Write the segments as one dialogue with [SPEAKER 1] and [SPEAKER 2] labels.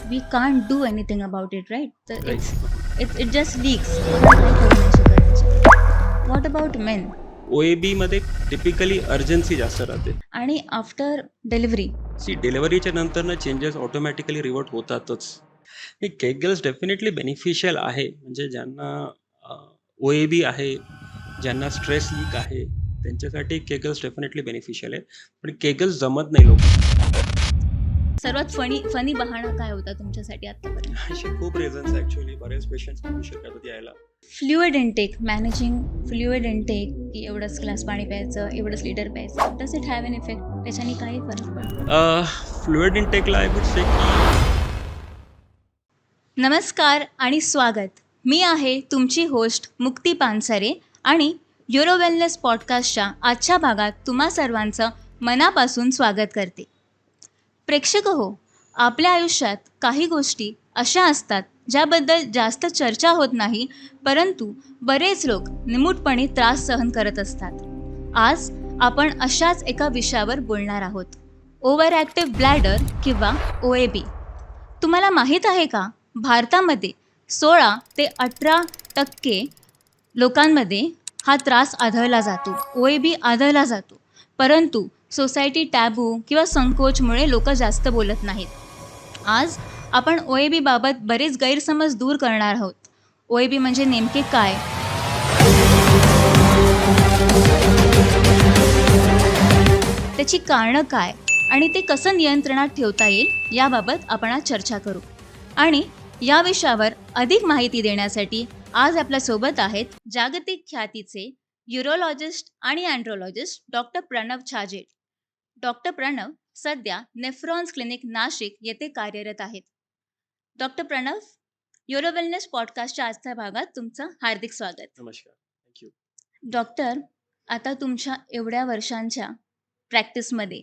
[SPEAKER 1] we can't do anything about it, right? So
[SPEAKER 2] right.
[SPEAKER 1] it just leaks. आपण काही करू नाही शकत त्याच्यात. What about men?
[SPEAKER 2] OAB मध्ये टिपिकली अर्जन्सी जास्त राहते.
[SPEAKER 1] आणि आफ्टर डिलिव्हरी
[SPEAKER 2] डिलिव्हरीच्या नंतर चेंजेस ऑटोमॅटिकली रिवर्ट होतातच. हे केगल्स डेफिनेटली बेनिफिशियल आहे. म्हणजे ज्यांना OAB आहे, ज्यांना स्ट्रेस लीक आहे, त्यांच्यासाठी केगल्स डेफिनेटली बेनिफिशियल आहे. पण केगल्स जमत नाही लोक.
[SPEAKER 1] सर्वात फनी बहाणा काय होता तुमच्यासाठी आतापर्यंत?
[SPEAKER 2] असे खूप रिझन्स ॲक्च्युअली बरेच पेशंट्स होऊ शकतात यायला.
[SPEAKER 1] Fluid intake, managing fluid intake, की एवढंच ग्लास पाणी प्यायचं, एवढंच लिटर प्यायचं, does it have an effect? त्याच्याने काही फरक पडतो?
[SPEAKER 2] फ्लुइड इनटेकला आय वुड से
[SPEAKER 1] नमस्कार आणि स्वागत. मी आहे तुमची होस्ट मुक्ती पानसरे आणि युरो वेलनेस पॉडकास्टच्या आजच्या भागात तुम्हा सर्वांचं मनापासून स्वागत करते. प्रेक्षक हो, आपल्या आयुष्यात काही गोष्टी अशा असतात ज्याबद्दल जास्त चर्चा होत नाही, परंतु बरेच लोक निमूटपणे त्रास सहन करत असतात. आज आपण अशाच एका विषयावर बोलणार आहोत, ओव्हर ॲक्टिव्ह ब्लॅडर किंवा OAB. तुम्हाला माहीत आहे का, भारतामध्ये 16 ते 18% लोकांमध्ये हा त्रास आढळला जातो, OAB आढळला जातो. परंतु सोसायटी टॅबू किंवा संकोचमुळे लोक जास्त बोलत नाहीत. आज आपण OAB बाबत बरेच गैरसमज दूर करणार आहोत. OAB म्हणजे नेमके काय, त्याची कारणं काय आणि ते कसं नियंत्रणात ठेवता येईल याबाबत आपण आज चर्चा करू. आणि या विषयावर अधिक माहिती देण्यासाठी आज आपल्यासोबत आहेत जागतिक ख्यातीचे युरोलॉजिस्ट आणि अँड्रोलॉजिस्ट डॉक्टर प्रणव छाजेड. डॉक्टर प्रणव सध्या नेफ्रॉन्स क्लिनिक नाशिक येथे कार्यरत आहेत. डॉक्टर प्रणव, युरो वेलनेस पॉडकास्टच्या आजच्या भागात तुमचं हार्दिक स्वागत.
[SPEAKER 2] नमस्कार, थँक्यू.
[SPEAKER 1] डॉक्टर, आता तुमच्या एवढ्या वर्षांच्या प्रॅक्टिसमध्ये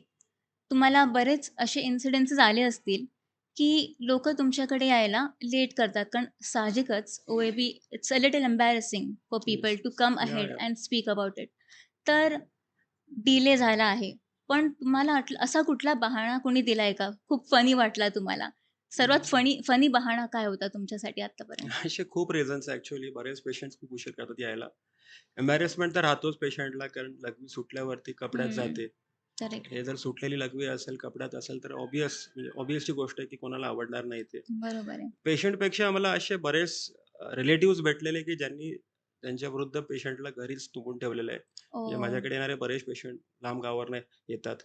[SPEAKER 1] तुम्हाला बरेच असे इन्सिडेन्सेस आले असतील की लोक तुमच्याकडे यायला लेट करतात, कारण साहजिकच OAB it's a little embarrassing for people to come ahead and speak about it. तर डिले झाला आहे, पण तुम्हाला असा कुठला बहाणा कोणी दिलाय का, खूप फनी वाटला तुम्हाला? सर्वात फनी बहाणा काय होता तुमच्यासाठी आतापर्यंत?
[SPEAKER 2] असे खूप रिझन्स ॲक्च्युअली बरेच पेशंट्स खूप उशीर करतात यायला. एम्बॅरेसमेंट तर राहतोच पेशंटला, कारण लघवी सुटल्यावरती कपड्यात जाते.
[SPEAKER 1] करेक्ट,
[SPEAKER 2] हे जर सुटलेली लघवी असेल, कपड्यात असेल, तर ऑब्वियसली गोष्ट आहे की कोणाला आवडणार नाही ते.
[SPEAKER 1] बरोबर आहे.
[SPEAKER 2] पेशंटपेक्षा मला असे बरेच रिलेटिव्स भेटलेले की ज्यांनी त्यांच्या वृद्ध पेशंटला घरीच तुंबून ठेवलेलं आहे. म्हणजे
[SPEAKER 1] ओ,
[SPEAKER 2] माझ्याकडे येणारे बरेच पेशंट लांब गावावरनं येतात.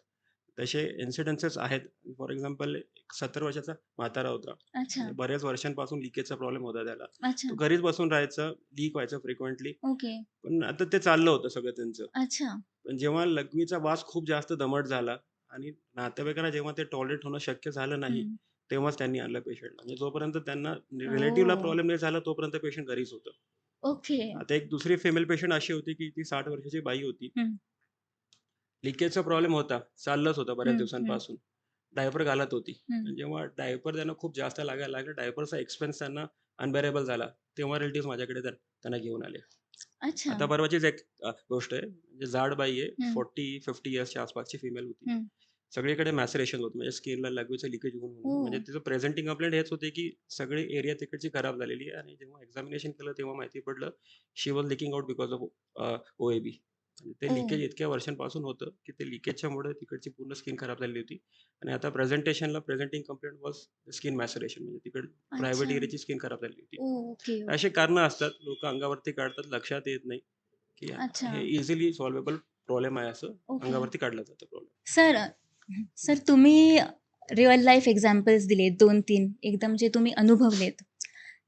[SPEAKER 2] तसे इन्सिडेन्सेस आहेत. फॉर एक्झाम्पल, एक 70 वर्षाचा म्हातारा होता.
[SPEAKER 1] अच्छा
[SPEAKER 2] म्हणजे बऱ्याच वर्षांपासून लिकेजचा प्रॉब्लेम होता त्याला.
[SPEAKER 1] अच्छा,
[SPEAKER 2] तो घरीच बसून राहायचा, लीक व्हायचं फ्रिक्वेंटली.
[SPEAKER 1] ओके,
[SPEAKER 2] पण आता ते चाललं होतं सगळं त्यांचं.
[SPEAKER 1] अच्छा,
[SPEAKER 2] पण जेव्हा लघवीचा वास खूप जास्त दमट झाला आणि नातेवाईकांना जेव्हा ते टॉलरेट होणं शक्य झालं नाही, तेव्हाच त्यांनी आणलं पेशंटला. म्हणजे जोपर्यंत त्यांना रिलेटिव्हला
[SPEAKER 1] ओ,
[SPEAKER 2] प्रॉब्लेम नाही झाला, तोपर्यंत पेशंट घरीच होतं.
[SPEAKER 1] ओके,
[SPEAKER 2] आता एक दुसरी फिमेल पेशंट अशी होती की ती 60 वर्षाची बाई होती.
[SPEAKER 1] हं,
[SPEAKER 2] लिकेजचा प्रॉब्लेम होता, चाललंच होतं बऱ्याच
[SPEAKER 1] हं, हं,
[SPEAKER 2] दिवसांपासून. डायपर घालत होती.
[SPEAKER 1] हं.
[SPEAKER 2] आणि जेव्हा डायपर त्यांना खूप जास्त लागायला लागला, डायपरचा एक्सपेन्स त्यांना अनबेरेबल झाला, तेव्हा रिलेटिव्हज माझ्याकडे त्यांना घेऊन आले.
[SPEAKER 1] अच्छा,
[SPEAKER 2] आता परवाचीच एक गोष्ट आहे. म्हणजे जाड बाई आहे,
[SPEAKER 1] हं,
[SPEAKER 2] 40-50 इयर्सच्या आसपासची फिमेल होती.
[SPEAKER 1] हं.
[SPEAKER 2] सगळीकडे मॅसरेशन होतं, म्हणजे स्किनला लघवीचं लिकेज होऊन
[SPEAKER 1] ओ,
[SPEAKER 2] होऊन. म्हणजे तिचं प्रेझेंटिंग कंप्लेंट हेच होते की सगळी एरिया तिकडची खराब झालेली आहे. आणि जेव्हा एक्झामिनेशन केलं तेव्हा माहिती पडलं she was leaking out because of OAB. म्हणजे ते
[SPEAKER 1] ओ,
[SPEAKER 2] लिकेज इतक्या वर्षांपासून होतं की ते लिकेजच्यामुळे तिकडची पूर्ण स्किन खराब झालेली होती. आणि आता प्रेझेंटिंग कंप्लेंट वॉज स्किन मॅसरेशन, म्हणजे तिकडे प्रायव्हेट
[SPEAKER 1] अच्छा,
[SPEAKER 2] एरियाची स्किन खराब झालेली होती.
[SPEAKER 1] ओ, ओके,
[SPEAKER 2] अशी
[SPEAKER 1] ओके,
[SPEAKER 2] कारणं असतात, लोक अंगावरती काढतात, लक्षात येत नाही की
[SPEAKER 1] अच्छा,
[SPEAKER 2] हे इझिली सॉल्वेबल प्रॉब्लेम आहे, असं
[SPEAKER 1] ओके.
[SPEAKER 2] अंगावरती काढला जातं प्रॉब्लेम.
[SPEAKER 1] सर सर तुम्ही रिअल लाईफ एक्झाम्पल्स दिलेत 2-3 एकदम जे तुम्ही अनुभवलेत.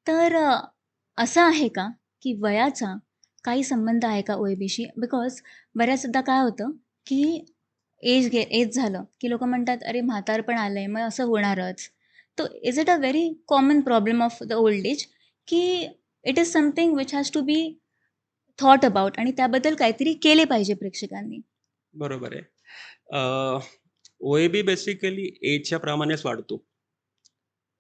[SPEAKER 1] तर असं आहे का, की वयाचा काही संबंध आहे का OABशी? बिकॉज बऱ्याचदा काय होतं, की एज झालं, की लोकं म्हणतात, "अरे म्हातारपण आलंय, मग असं होणारच." तो is it a very common problem of the old age, की it is something which has to be thought about आणि त्याबद्दल काहीतरी केले पाहिजे प्रेक्षकांनी?
[SPEAKER 2] बरोबर आहे. OAB बेसिकली एजच्या प्रमाणेच वाढतो.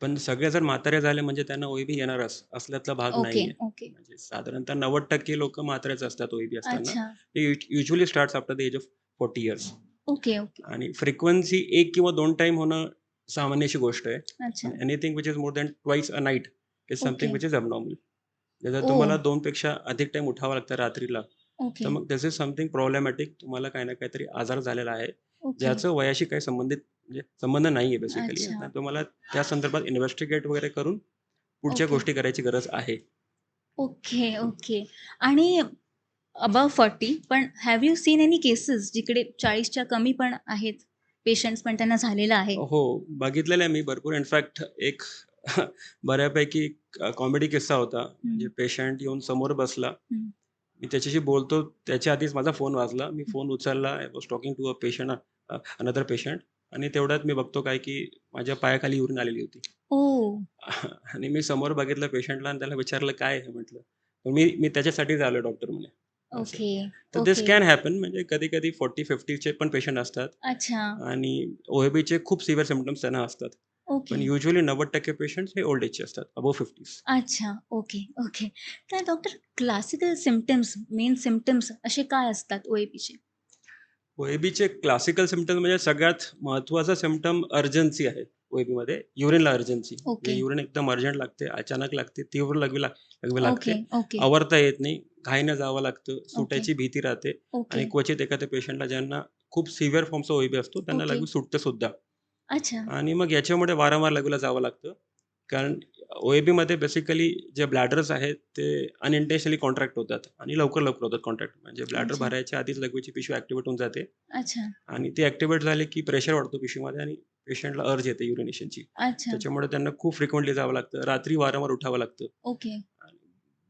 [SPEAKER 2] पण सगळे जर म्हातारे झाले म्हणजे त्यांना OAB येणारच असल्यातला भाग
[SPEAKER 1] ओके,
[SPEAKER 2] नाहीये.
[SPEAKER 1] ओके.
[SPEAKER 2] म्हणजे साधारणतः 90% लोकं म्हातारेच असतात OAB असताना.
[SPEAKER 1] अच्छा.
[SPEAKER 2] ते usually starts after the age of 40 years.
[SPEAKER 1] Okay, okay.
[SPEAKER 2] आणि फ्रिक्वेन्सी 1 किंवा 2 टाईम होणं सामान्यशी गोष्ट आहे.
[SPEAKER 1] अच्छा.
[SPEAKER 2] Anything which is more than twice a night is something
[SPEAKER 1] okay.
[SPEAKER 2] Which is abnormal. जर
[SPEAKER 1] ओह!
[SPEAKER 2] तुम्हाला 2 पेक्षा अधिक टाईम उठावं लागतं रात्रीला, तर
[SPEAKER 1] ओके.
[SPEAKER 2] मग दिस इज समथिंग प्रॉब्लेमॅटिक. तुम्हाला काही ना काहीतरी आजार झालेला आहे,
[SPEAKER 1] ओके.
[SPEAKER 2] ज्याचं वयाशी काही म्हणजे संबंध नाहीये बेसिकली.
[SPEAKER 1] अच्छा.
[SPEAKER 2] तुम्हाला त्या संदर्भात इन्व्हेस्टिगेट वगैरे करून पुढच्या
[SPEAKER 1] ओके.
[SPEAKER 2] गोष्टी करायची गरज आहे.
[SPEAKER 1] Okay, okay. आणि अबव्ह 40 पण have you seen any cases जिकडे 40च्या कमी पण आहेत, पेशंट्स पण त्यांना झालेलं आहे?
[SPEAKER 2] हो, बघितलेलं आहे मी भरपूर. इनफॅक्ट एक बऱ्यापैकी कॉमेडी किस्सा होता. म्हणजे
[SPEAKER 1] हं,
[SPEAKER 2] पेशंट येऊन समोर बसला.
[SPEAKER 1] हं,
[SPEAKER 2] मी त्याच्याशी बोलतो त्याच्या आधीच माझा फोन वाजला. मी फोन उचलला. I was talking to a patient, another patient, आणि तेवढ्यात मी बघतो काय की माझ्या पायाखाली युरिन आलेली होती.
[SPEAKER 1] ओह!
[SPEAKER 2] आणि मी समोर बघितलं पेशंटला आणि त्याला विचारलं, "काय आहे?" म्हटलं. "मी मी त्याच्यासाठीच आलोय डॉक्टर" म्हणे. असं.
[SPEAKER 1] ओके,
[SPEAKER 2] तर दिस
[SPEAKER 1] ओके.
[SPEAKER 2] Can happen. म्हणजे कधी-कधी 40-50 चे पण पेशंट असतात
[SPEAKER 1] अच्छा.
[SPEAKER 2] आणि ओ-ए-बीचे खूप सिव्हिअर सिम्प्टम्स त्यांना असतात.
[SPEAKER 1] ओके.
[SPEAKER 2] पण युजुअली 90% पेशंट्स हे ओल्ड एजचे असतात, अबोव्ह 50s.
[SPEAKER 1] अच्छा. Okay, okay. तर doctor classical symptoms, main symptoms असे काय असतात ओ-ए-पीचे?
[SPEAKER 2] ओ-ए-बीचे क्लासिकल सिम्प्टम्स म्हणजे सगळ्यात महत्त्वाचा सिम्प्टम अर्जन्सी आहे ओ-ए-बीमध्ये. युरिनला अर्जन्सी. म्हणजे
[SPEAKER 1] ओके,
[SPEAKER 2] युरिन एकदम अर्जंट लागते, अचानक लागते, तीव्र लघवी
[SPEAKER 1] ओके,
[SPEAKER 2] लागते.
[SPEAKER 1] ओके,
[SPEAKER 2] आवरता येत नाही, घाईनं जावं लागतं,
[SPEAKER 1] ओके,
[SPEAKER 2] सुटायची भीती राहते
[SPEAKER 1] ओके,
[SPEAKER 2] आणि क्वचित एखाद्या पेशंटला ज्यांना खूप सिव्हिअर फॉर्मचा ओ-ए-बी असतो, त्यांना
[SPEAKER 1] ओके.
[SPEAKER 2] लघवी सुटते सुद्धा.
[SPEAKER 1] अच्छा.
[SPEAKER 2] आणि मग याच्यामुळे वारंवार लघवीला जावं लागतं. कारण ओ-ए-बीमध्ये बेसिकली जे ब्लॅडर्स आहेत ते अनइंटेन्शनली कॉन्ट्रॅक्ट होतात आणि लवकर होतात कॉन्ट्रॅक्ट. म्हणजे ब्लॅडर
[SPEAKER 1] अच्छा,
[SPEAKER 2] भरायच्या आधीच लघवीची पिशवी ॲक्टिव्हेट होऊन जाते
[SPEAKER 1] अच्छा,
[SPEAKER 2] आणि ती ॲक्टिव्हेट झाली की प्रेशर वाढतो पिशवीमध्ये आणि पेशंटला अर्ज येते युरिनेशनची.
[SPEAKER 1] अच्छा.
[SPEAKER 2] त्याच्यामुळे त्यांना खूप फ्रिक्वेंटली जावं लागतं. रात्री वारंवार उठावं लागतं.
[SPEAKER 1] ओके,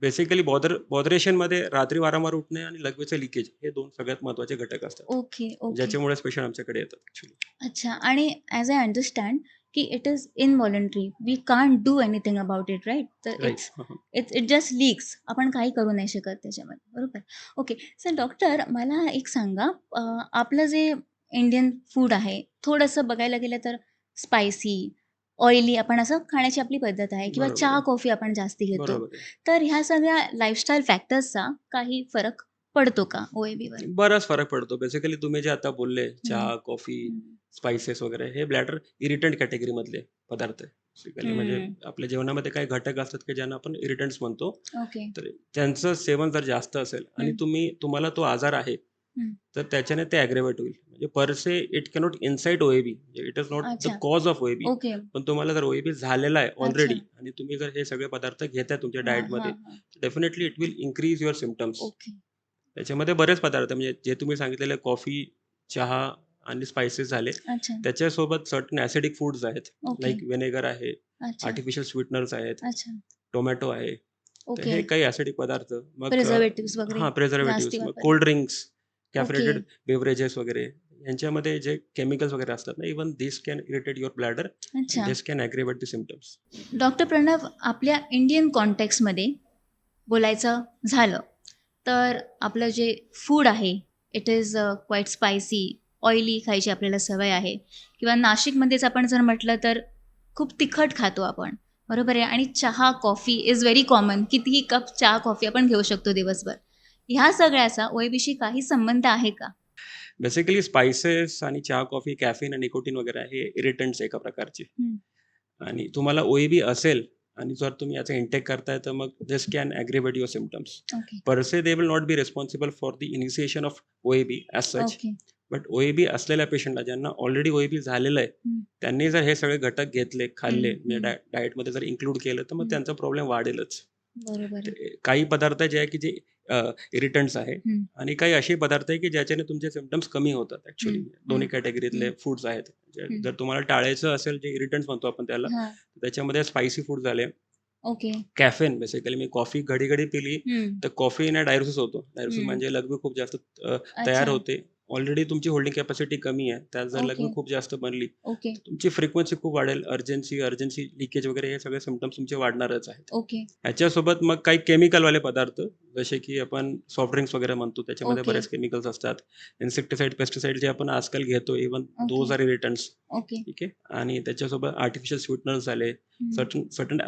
[SPEAKER 2] बेसिकली बॉदरेशनमध्ये रात्री वारंवार उठणे आणि लघवीचं लिकेज हे 2 सगळ्यात महत्त्वाचे घटक असतात.
[SPEAKER 1] Okay, okay.
[SPEAKER 2] ज्याच्यामुळेच पेशंट आमच्याकडे येतात ॲक्चुअली.
[SPEAKER 1] अच्छा आणि ॲज आय अंडरस्टँड की it is involuntary. We can't do anything about it right? तर
[SPEAKER 2] राइट.
[SPEAKER 1] It just leaks. आपण काही करू नाही शकत त्याच्यामध्ये. बरोबर. ओके. सर डॉक्टर मला एक सांगा आपलं जे इंडियन फूड आहे, थोडंसं बघायला गेलं तर स्पायसी, ऑइली आपण असं खाण्याची आपली पद्धत आहे किंवा
[SPEAKER 2] बरोबर
[SPEAKER 1] चहा,
[SPEAKER 2] आहे.
[SPEAKER 1] कॉफी आपण जास्ती घेतो.
[SPEAKER 2] बरोबर आहे.
[SPEAKER 1] तर ह्या सगळ्या लाईफस्टाईल फॅक्टर्सचा काही फरक पडतो का ओ-ए-बीवर?
[SPEAKER 2] बराच फरक पडतो. बेसिकली तुम्ही जे आता बोलले
[SPEAKER 1] हं,
[SPEAKER 2] चहा, कॉफी,
[SPEAKER 1] हं,
[SPEAKER 2] स्पाइसेस वगैरे हे ब्लॅडर इरिटंट कॅटेगरीमधले पदार्थ आहे. बेसिकली म्हणजे
[SPEAKER 1] हं.
[SPEAKER 2] आपल्या जेवणामध्ये काही घटक असतात, की ज्यांना आपण इरिटंट्स म्हणतो.
[SPEAKER 1] ओके.
[SPEAKER 2] तर त्यांचं सेवन जर जास्त असेल आणि
[SPEAKER 1] हं,
[SPEAKER 2] तुम्हाला तो आजार आहे,
[SPEAKER 1] हं.
[SPEAKER 2] तर त्याच्याने ते ॲग्रेव्हेट होईल. म्हणजे per se it cannot incite O A B. म्हणजे इट इज नॉट द
[SPEAKER 1] अच्छा.
[SPEAKER 2] Cause of O A B.
[SPEAKER 1] ओके.
[SPEAKER 2] पण तुम्हाला जर ओ-ए-बी झालेला आहे
[SPEAKER 1] अच्छा.
[SPEAKER 2] ऑलरेडी आणि तुम्ही जर हे सगळे पदार्थ घेताय तुमच्या
[SPEAKER 1] हां,
[SPEAKER 2] डायटमध्ये,
[SPEAKER 1] हां, हां.
[SPEAKER 2] Definitely it will increase your symptoms.
[SPEAKER 1] Okay.
[SPEAKER 2] त्याच्यामध्ये बरेच पदार्थ म्हणजे जे तुम्ही सांगितलेले कॉफी, चहा आणि स्पाइसेस झाले.
[SPEAKER 1] अच्छा.
[SPEAKER 2] त्याच्यासोबत सर्टन ॲसिडिक फूड्स आहेत.
[SPEAKER 1] ओके.
[SPEAKER 2] लाइक व्हिनेगर आहे,
[SPEAKER 1] अच्छा.
[SPEAKER 2] आर्टिफिशियल स्वीटनर्स आहेत,
[SPEAKER 1] अच्छा.
[SPEAKER 2] टोमॅटो आहे. तर
[SPEAKER 1] ओके.
[SPEAKER 2] हे काही ॲसिडिक पदार्थ. मग
[SPEAKER 1] प्रिझर्व्हेटिव्हज वगैरे
[SPEAKER 2] प्रिझर्व्हेटिव्हज,
[SPEAKER 1] जास्ती
[SPEAKER 2] मग
[SPEAKER 1] वापरले.
[SPEAKER 2] Cold drinks,
[SPEAKER 1] okay.
[SPEAKER 2] Caffeinated beverages वगैरे यांच्यामध्ये जे केमिकल्स वगैरे असतात ना, even this can irritate your bladder and
[SPEAKER 1] अच्छा.
[SPEAKER 2] This can aggravate the symptoms.
[SPEAKER 1] Doctor Pranav आपल्या इंडियन कॉन्टेक्स्टमध्ये बोलायचं झालं, तर आपलं जे फूड आहे it is quite spicy, oily खायची आपल्याला सवय आहे किंवा नाशिकमध्येच आपण जर म्हटलं तर खूप तिखट खातो आपण. बरोबर आहे आणि चहा, कॉफी इज व्हेरी कॉमन. कितीही कप चहा, कॉफी आपण घेऊ शकतो दिवसभर. ह्या सगळ्याचा ओ-ए-बीशी काही संबंध आहे का?
[SPEAKER 2] बेसिकली स्पाइसेस आणि चहा, कॉफी, कॅफीन आणि निकोटीन वगैरे हे इरिटंट्स एका प्रकारचे.
[SPEAKER 1] हं.
[SPEAKER 2] आणि तुम्हाला ओ-ए-बी असेल आणि जर तुम्ही याचा इंटेक करताय तर मग this can aggravate your symptoms.
[SPEAKER 1] Okay.
[SPEAKER 2] Per se they will not be responsible for the initiation of O A B as such.
[SPEAKER 1] Okay.
[SPEAKER 2] But O A B असलेल्या पेशंटला ज्यांना ऑलरेडी ओ-ए-बी झालेलं आहे,
[SPEAKER 1] हं.
[SPEAKER 2] त्यांनी जर हे सगळे घटक घेतले,
[SPEAKER 1] हं,
[SPEAKER 2] खाल्ले, म्हणजे
[SPEAKER 1] हं,
[SPEAKER 2] डाएटमध्ये जर इन्क्लूड केलं तर मग
[SPEAKER 1] हं.
[SPEAKER 2] त्यांचा प्रॉब्लेम वाढेलच.
[SPEAKER 1] बरोबर आहे.
[SPEAKER 2] काही पदार्थ जे आहे की जे इरिटंट्स आहे
[SPEAKER 1] हं,
[SPEAKER 2] आणि काही असे पदार्थ आहे की ज्याच्याने तुमचे सिम्प्टम्स कमी होतात ॲक्च्युअली.
[SPEAKER 1] हं,
[SPEAKER 2] दोन्ही
[SPEAKER 1] हं,
[SPEAKER 2] कॅटेगरीतले
[SPEAKER 1] हं,
[SPEAKER 2] फूड्स आहेत.
[SPEAKER 1] हं.
[SPEAKER 2] जर तुम्हाला टाळायचं असेल जे इरिटंट्स म्हणतो आपण त्याला,
[SPEAKER 1] हां.
[SPEAKER 2] त्याच्यामध्ये स्पायसी फूड झाले,
[SPEAKER 1] ओके.
[SPEAKER 2] कॅफेन. बेसिकली मी कॉफी घडी-घडी पिली
[SPEAKER 1] हं,
[SPEAKER 2] तर कॉफीने डायरोसिस होतो. डायरोसिस
[SPEAKER 1] हं.
[SPEAKER 2] म्हणजे लघवी खूप जास्त तयार
[SPEAKER 1] अच्छा.
[SPEAKER 2] होते. ऑलरेडी तुमची होल्डिंग कॅपॅसिटी कमी आहे. त्यात जर
[SPEAKER 1] ओके,
[SPEAKER 2] लघवी खूप जास्त बनली,
[SPEAKER 1] ओके,
[SPEAKER 2] तर तुमची फ्रिक्वेन्सी खूप वाढेल. अर्जन्सी लीकेज वगैरे हे सगळे सिम्प्टम्स तुमचे वाढणारच आहेत.
[SPEAKER 1] ओके,
[SPEAKER 2] ह्याच्यासोबत मग काही केमिकलवाले पदार्थ जसे की आपण सॉफ्ट ड्रिंक्स वगैरे म्हणतो त्याच्यामध्ये
[SPEAKER 1] ओके,
[SPEAKER 2] बरेच केमिकल्स असतात. इन्सेक्टिसाइड, पेस्टिसाइड जे आपण आजकाल घेतो even
[SPEAKER 1] okay,
[SPEAKER 2] those are irritants.
[SPEAKER 1] Okay.
[SPEAKER 2] ठीक आहे. आणि त्याच्यासोबत आर्टिफिशियल स्वीटनर्स झाले,
[SPEAKER 1] हं.
[SPEAKER 2] सर्टन सर्टन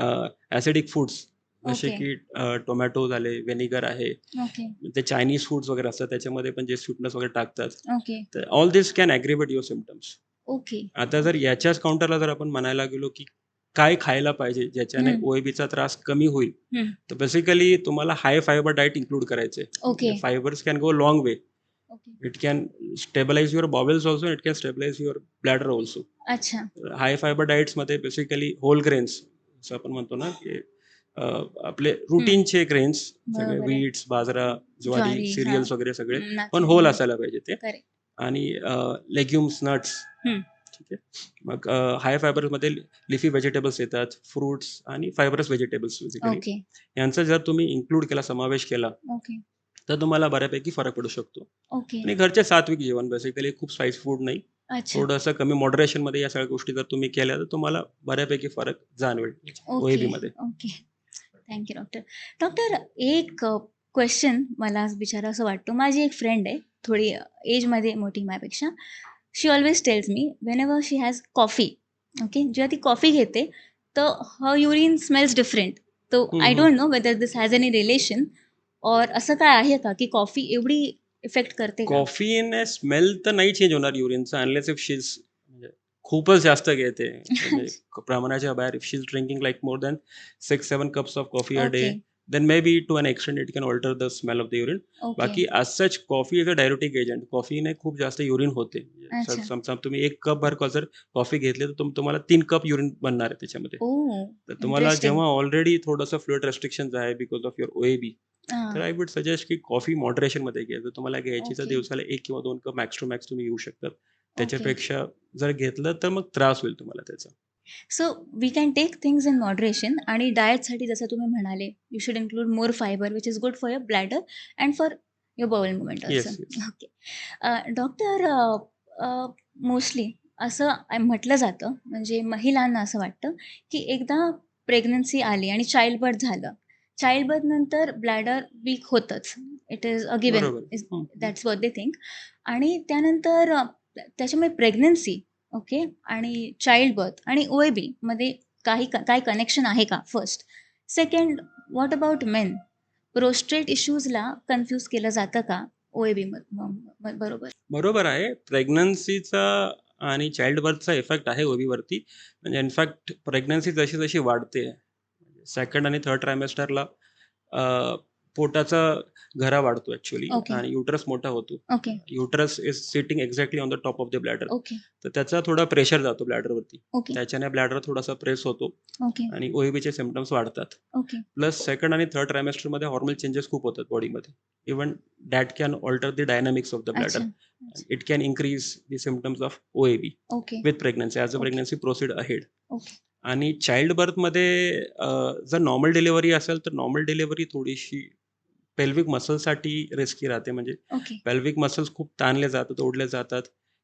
[SPEAKER 2] ॲसिडिक फूड्स जसे
[SPEAKER 1] ओके,
[SPEAKER 2] की टोमॅटो झाले, व्हिनेगर आहे.
[SPEAKER 1] ओके,
[SPEAKER 2] ते चायनीज फूड्स वगैरे असतात त्याच्यामध्ये पण जे स्वीटनेस वगैरे टाकतात.
[SPEAKER 1] ओके.
[SPEAKER 2] तर all this can aggravate your symptoms.
[SPEAKER 1] Okay.
[SPEAKER 2] आता जर याच्याच काउंटरला जर आपण म्हणायला गेलो, की काय खायला पाहिजे ज्याच्याने
[SPEAKER 1] हं,
[SPEAKER 2] OABचा त्रास कमी होईल,
[SPEAKER 1] हं.
[SPEAKER 2] तर बेसिकली तुम्हाला हाय फायबर डाएट इन्क्लूड करायचं आहे.
[SPEAKER 1] ओके,
[SPEAKER 2] म्हणजे fibres can go long way.
[SPEAKER 1] Okay.
[SPEAKER 2] It can stabilise your bowels also, it can stabilise your bladder also.
[SPEAKER 1] अच्छा.
[SPEAKER 2] हाय फायबर डाएट्समध्ये बेसिकली होल ग्रेन्स असं आपण म्हणतो ना, की अ, आपले
[SPEAKER 1] हं.
[SPEAKER 2] रूटीनचे ग्रेन्स सगळे
[SPEAKER 1] बरोबर आहे.
[SPEAKER 2] व्हीट्स, बाजरा, ज्वारी,
[SPEAKER 1] ज्वारी. हां.
[SPEAKER 2] सिरियल्स वगैरे सगळे पण
[SPEAKER 1] नाचणी.
[SPEAKER 2] होल
[SPEAKER 1] हां.
[SPEAKER 2] असायला पाहिजे ते.
[SPEAKER 1] करेक्ट.
[SPEAKER 2] आणि लेग्युम्स, नट्स.
[SPEAKER 1] हं.
[SPEAKER 2] ठीक आहे. मग हाय फायबरमध्ये लिफी व्हेजिटेबल्स येतात, फ्रुट्स आणि फायबरस व्हेजिटेबल्स बेसिकली.
[SPEAKER 1] ओके,
[SPEAKER 2] यांचा जर तुम्ही इन्क्लूड केला, समावेश केला,
[SPEAKER 1] ओके,
[SPEAKER 2] तर तुम्हाला बऱ्यापैकी फरक पडू शकतो.
[SPEAKER 1] ओके.
[SPEAKER 2] आणि घरचे सात्विक जेवण बेसिकली खूप स्पाइसी फूड नाही.
[SPEAKER 1] अच्छा.
[SPEAKER 2] थोडंसं कमी मॉडरेशनमध्ये या सगळ्या गोष्टी जर तुम्ही केल्या, तर तुम्हाला बऱ्यापैकी फरक जाणवेल
[SPEAKER 1] ओके,
[SPEAKER 2] OABमध्ये.
[SPEAKER 1] Okay. Thank you doctor. Doctor एक क्वेश्चन मला विचारावसं वाटतो. माझी एक फ्रेंड आहे, थोडी एजमध्ये मोठी माझ्यापेक्षा. She always tells me whenever she has coffee, okay, जेव्हा ती कॉफी घेते, तर her urine smells different. So
[SPEAKER 2] hmm,
[SPEAKER 1] I
[SPEAKER 2] hmm.
[SPEAKER 1] Don't know whether this has any relation और असं काय आहे का, की कॉफी एवढी इफेक्ट करते का?
[SPEAKER 2] कॉफीने स्मेल तर नाही चेंज होणार युरिनचा अनलेस इफ शी इज म्हणजे खूपच जास्त घेते. म्हणजे प्रमाणाच्या बाहेर if she is drinking like more than 6-7 cups of coffee a day,
[SPEAKER 1] okay,
[SPEAKER 2] then maybe to an extent it can alter the smell of the urine.
[SPEAKER 1] Okay.
[SPEAKER 2] बाकी as such coffee is a diuretic agent. कॉफीने खूप जास्त urine होते. म्हणजे
[SPEAKER 1] अच्छा.
[SPEAKER 2] समजा तुम्ही 1 cup भर जर कॉफी घेतली, तर तुम्हाला 3 कप युरिन बनणार आहे त्याच्यामध्ये.
[SPEAKER 1] ओह!
[SPEAKER 2] तर तुम्हाला
[SPEAKER 1] इंटरेस्टिंग.
[SPEAKER 2] जेव्हा ऑलरेडी थोडंसं फ्लुइड रिस्ट्रिक्शन्स आहे बिकॉज ऑफ युअर OAB, तर
[SPEAKER 1] हां.
[SPEAKER 2] आय वुड सजेस्ट की कॉफी मॉडरेशनमध्ये घ्या. जर तुम्हाला घ्यायची तर
[SPEAKER 1] ओके,
[SPEAKER 2] दिवसाला 1 किंवा 2 कप मॅक्स टू मॅक्स तुम्ही घेऊ शकतात.
[SPEAKER 1] ओके.
[SPEAKER 2] त्याच्यापेक्षा जर घेतलं तर मग त्रास होईल तुम्हाला त्याचा.
[SPEAKER 1] So we can take things in moderation आणि डाएटसाठी जसं तुम्ही म्हणाले, you should include more fibre which is good for your bladder and for your bowel movement also.
[SPEAKER 2] Yes, yes.
[SPEAKER 1] Okay. Doctor mostly असं म्हटलं जातं, म्हणजे महिलांना असं वाटतं, की एकदा प्रेग्नन्सी आली आणि चाइल्ड बर्थ झालं. चाइल्ड बर्थनंतर ब्लॅडर वीक होतंच. It is a given.
[SPEAKER 2] बरोबर.
[SPEAKER 1] Is
[SPEAKER 2] hmm, hmm.
[SPEAKER 1] That's what they think. आणि त्यानंतर त्याच्यामुळे प्रेग्नन्सी, ओके, आणि चाइल्ड बर्थ आणि OABमध्ये काही कनेक्शन आहे का? First. Second, what about men? Prostate इश्यूजला कन्फ्यूज केलं जातं का OAB बरोबर?
[SPEAKER 2] बरोबर आहे. प्रेग्नन्सीचा आणि चाइल्ड बर्थचा इफेक्ट आहे OBवरती. म्हणजे इनफॅक्ट प्रेग्नन्सी जशी-जशी वाढते, सेकंड आणि थर्ड ट्रायमेस्टरला अ, पोटाचा घरा वाढतो ॲक्चुअली
[SPEAKER 1] ओके,
[SPEAKER 2] आणि युटरस मोठा होतो.
[SPEAKER 1] Okay,
[SPEAKER 2] uterus is sitting exactly on the top of the bladder.
[SPEAKER 1] Okay,
[SPEAKER 2] तर त्याचा थोडा प्रेशर जातो ब्लॅडरवरती.
[SPEAKER 1] ओके,
[SPEAKER 2] त्याच्याने ब्लॅडर थोडासा प्रेस होतो
[SPEAKER 1] ओके,
[SPEAKER 2] आणि OABचे सिम्प्टम्स वाढतात.
[SPEAKER 1] ओके.
[SPEAKER 2] प्लस सेकंड आणि थर्ड ट्रायमेस्टरमध्ये हॉर्मोनल चेंजेस खूप होतात बॉडीमध्ये. Even that can alter the dynamics of the bladder.
[SPEAKER 1] अच्छा, अच्छा.
[SPEAKER 2] It can increase the symptoms of OAB
[SPEAKER 1] okay,
[SPEAKER 2] with pregnancy as a
[SPEAKER 1] okay,
[SPEAKER 2] pregnancy proceed ahead.
[SPEAKER 1] Okay,
[SPEAKER 2] आणि child बर्थमध्ये जर normal delivery असेल, तर normal delivery थोडीशी pelvic मसल्ससाठी risky राहते. म्हणजे
[SPEAKER 1] okay.
[SPEAKER 2] Pelvic muscles खूप ताणले जातात, ओढले जातात.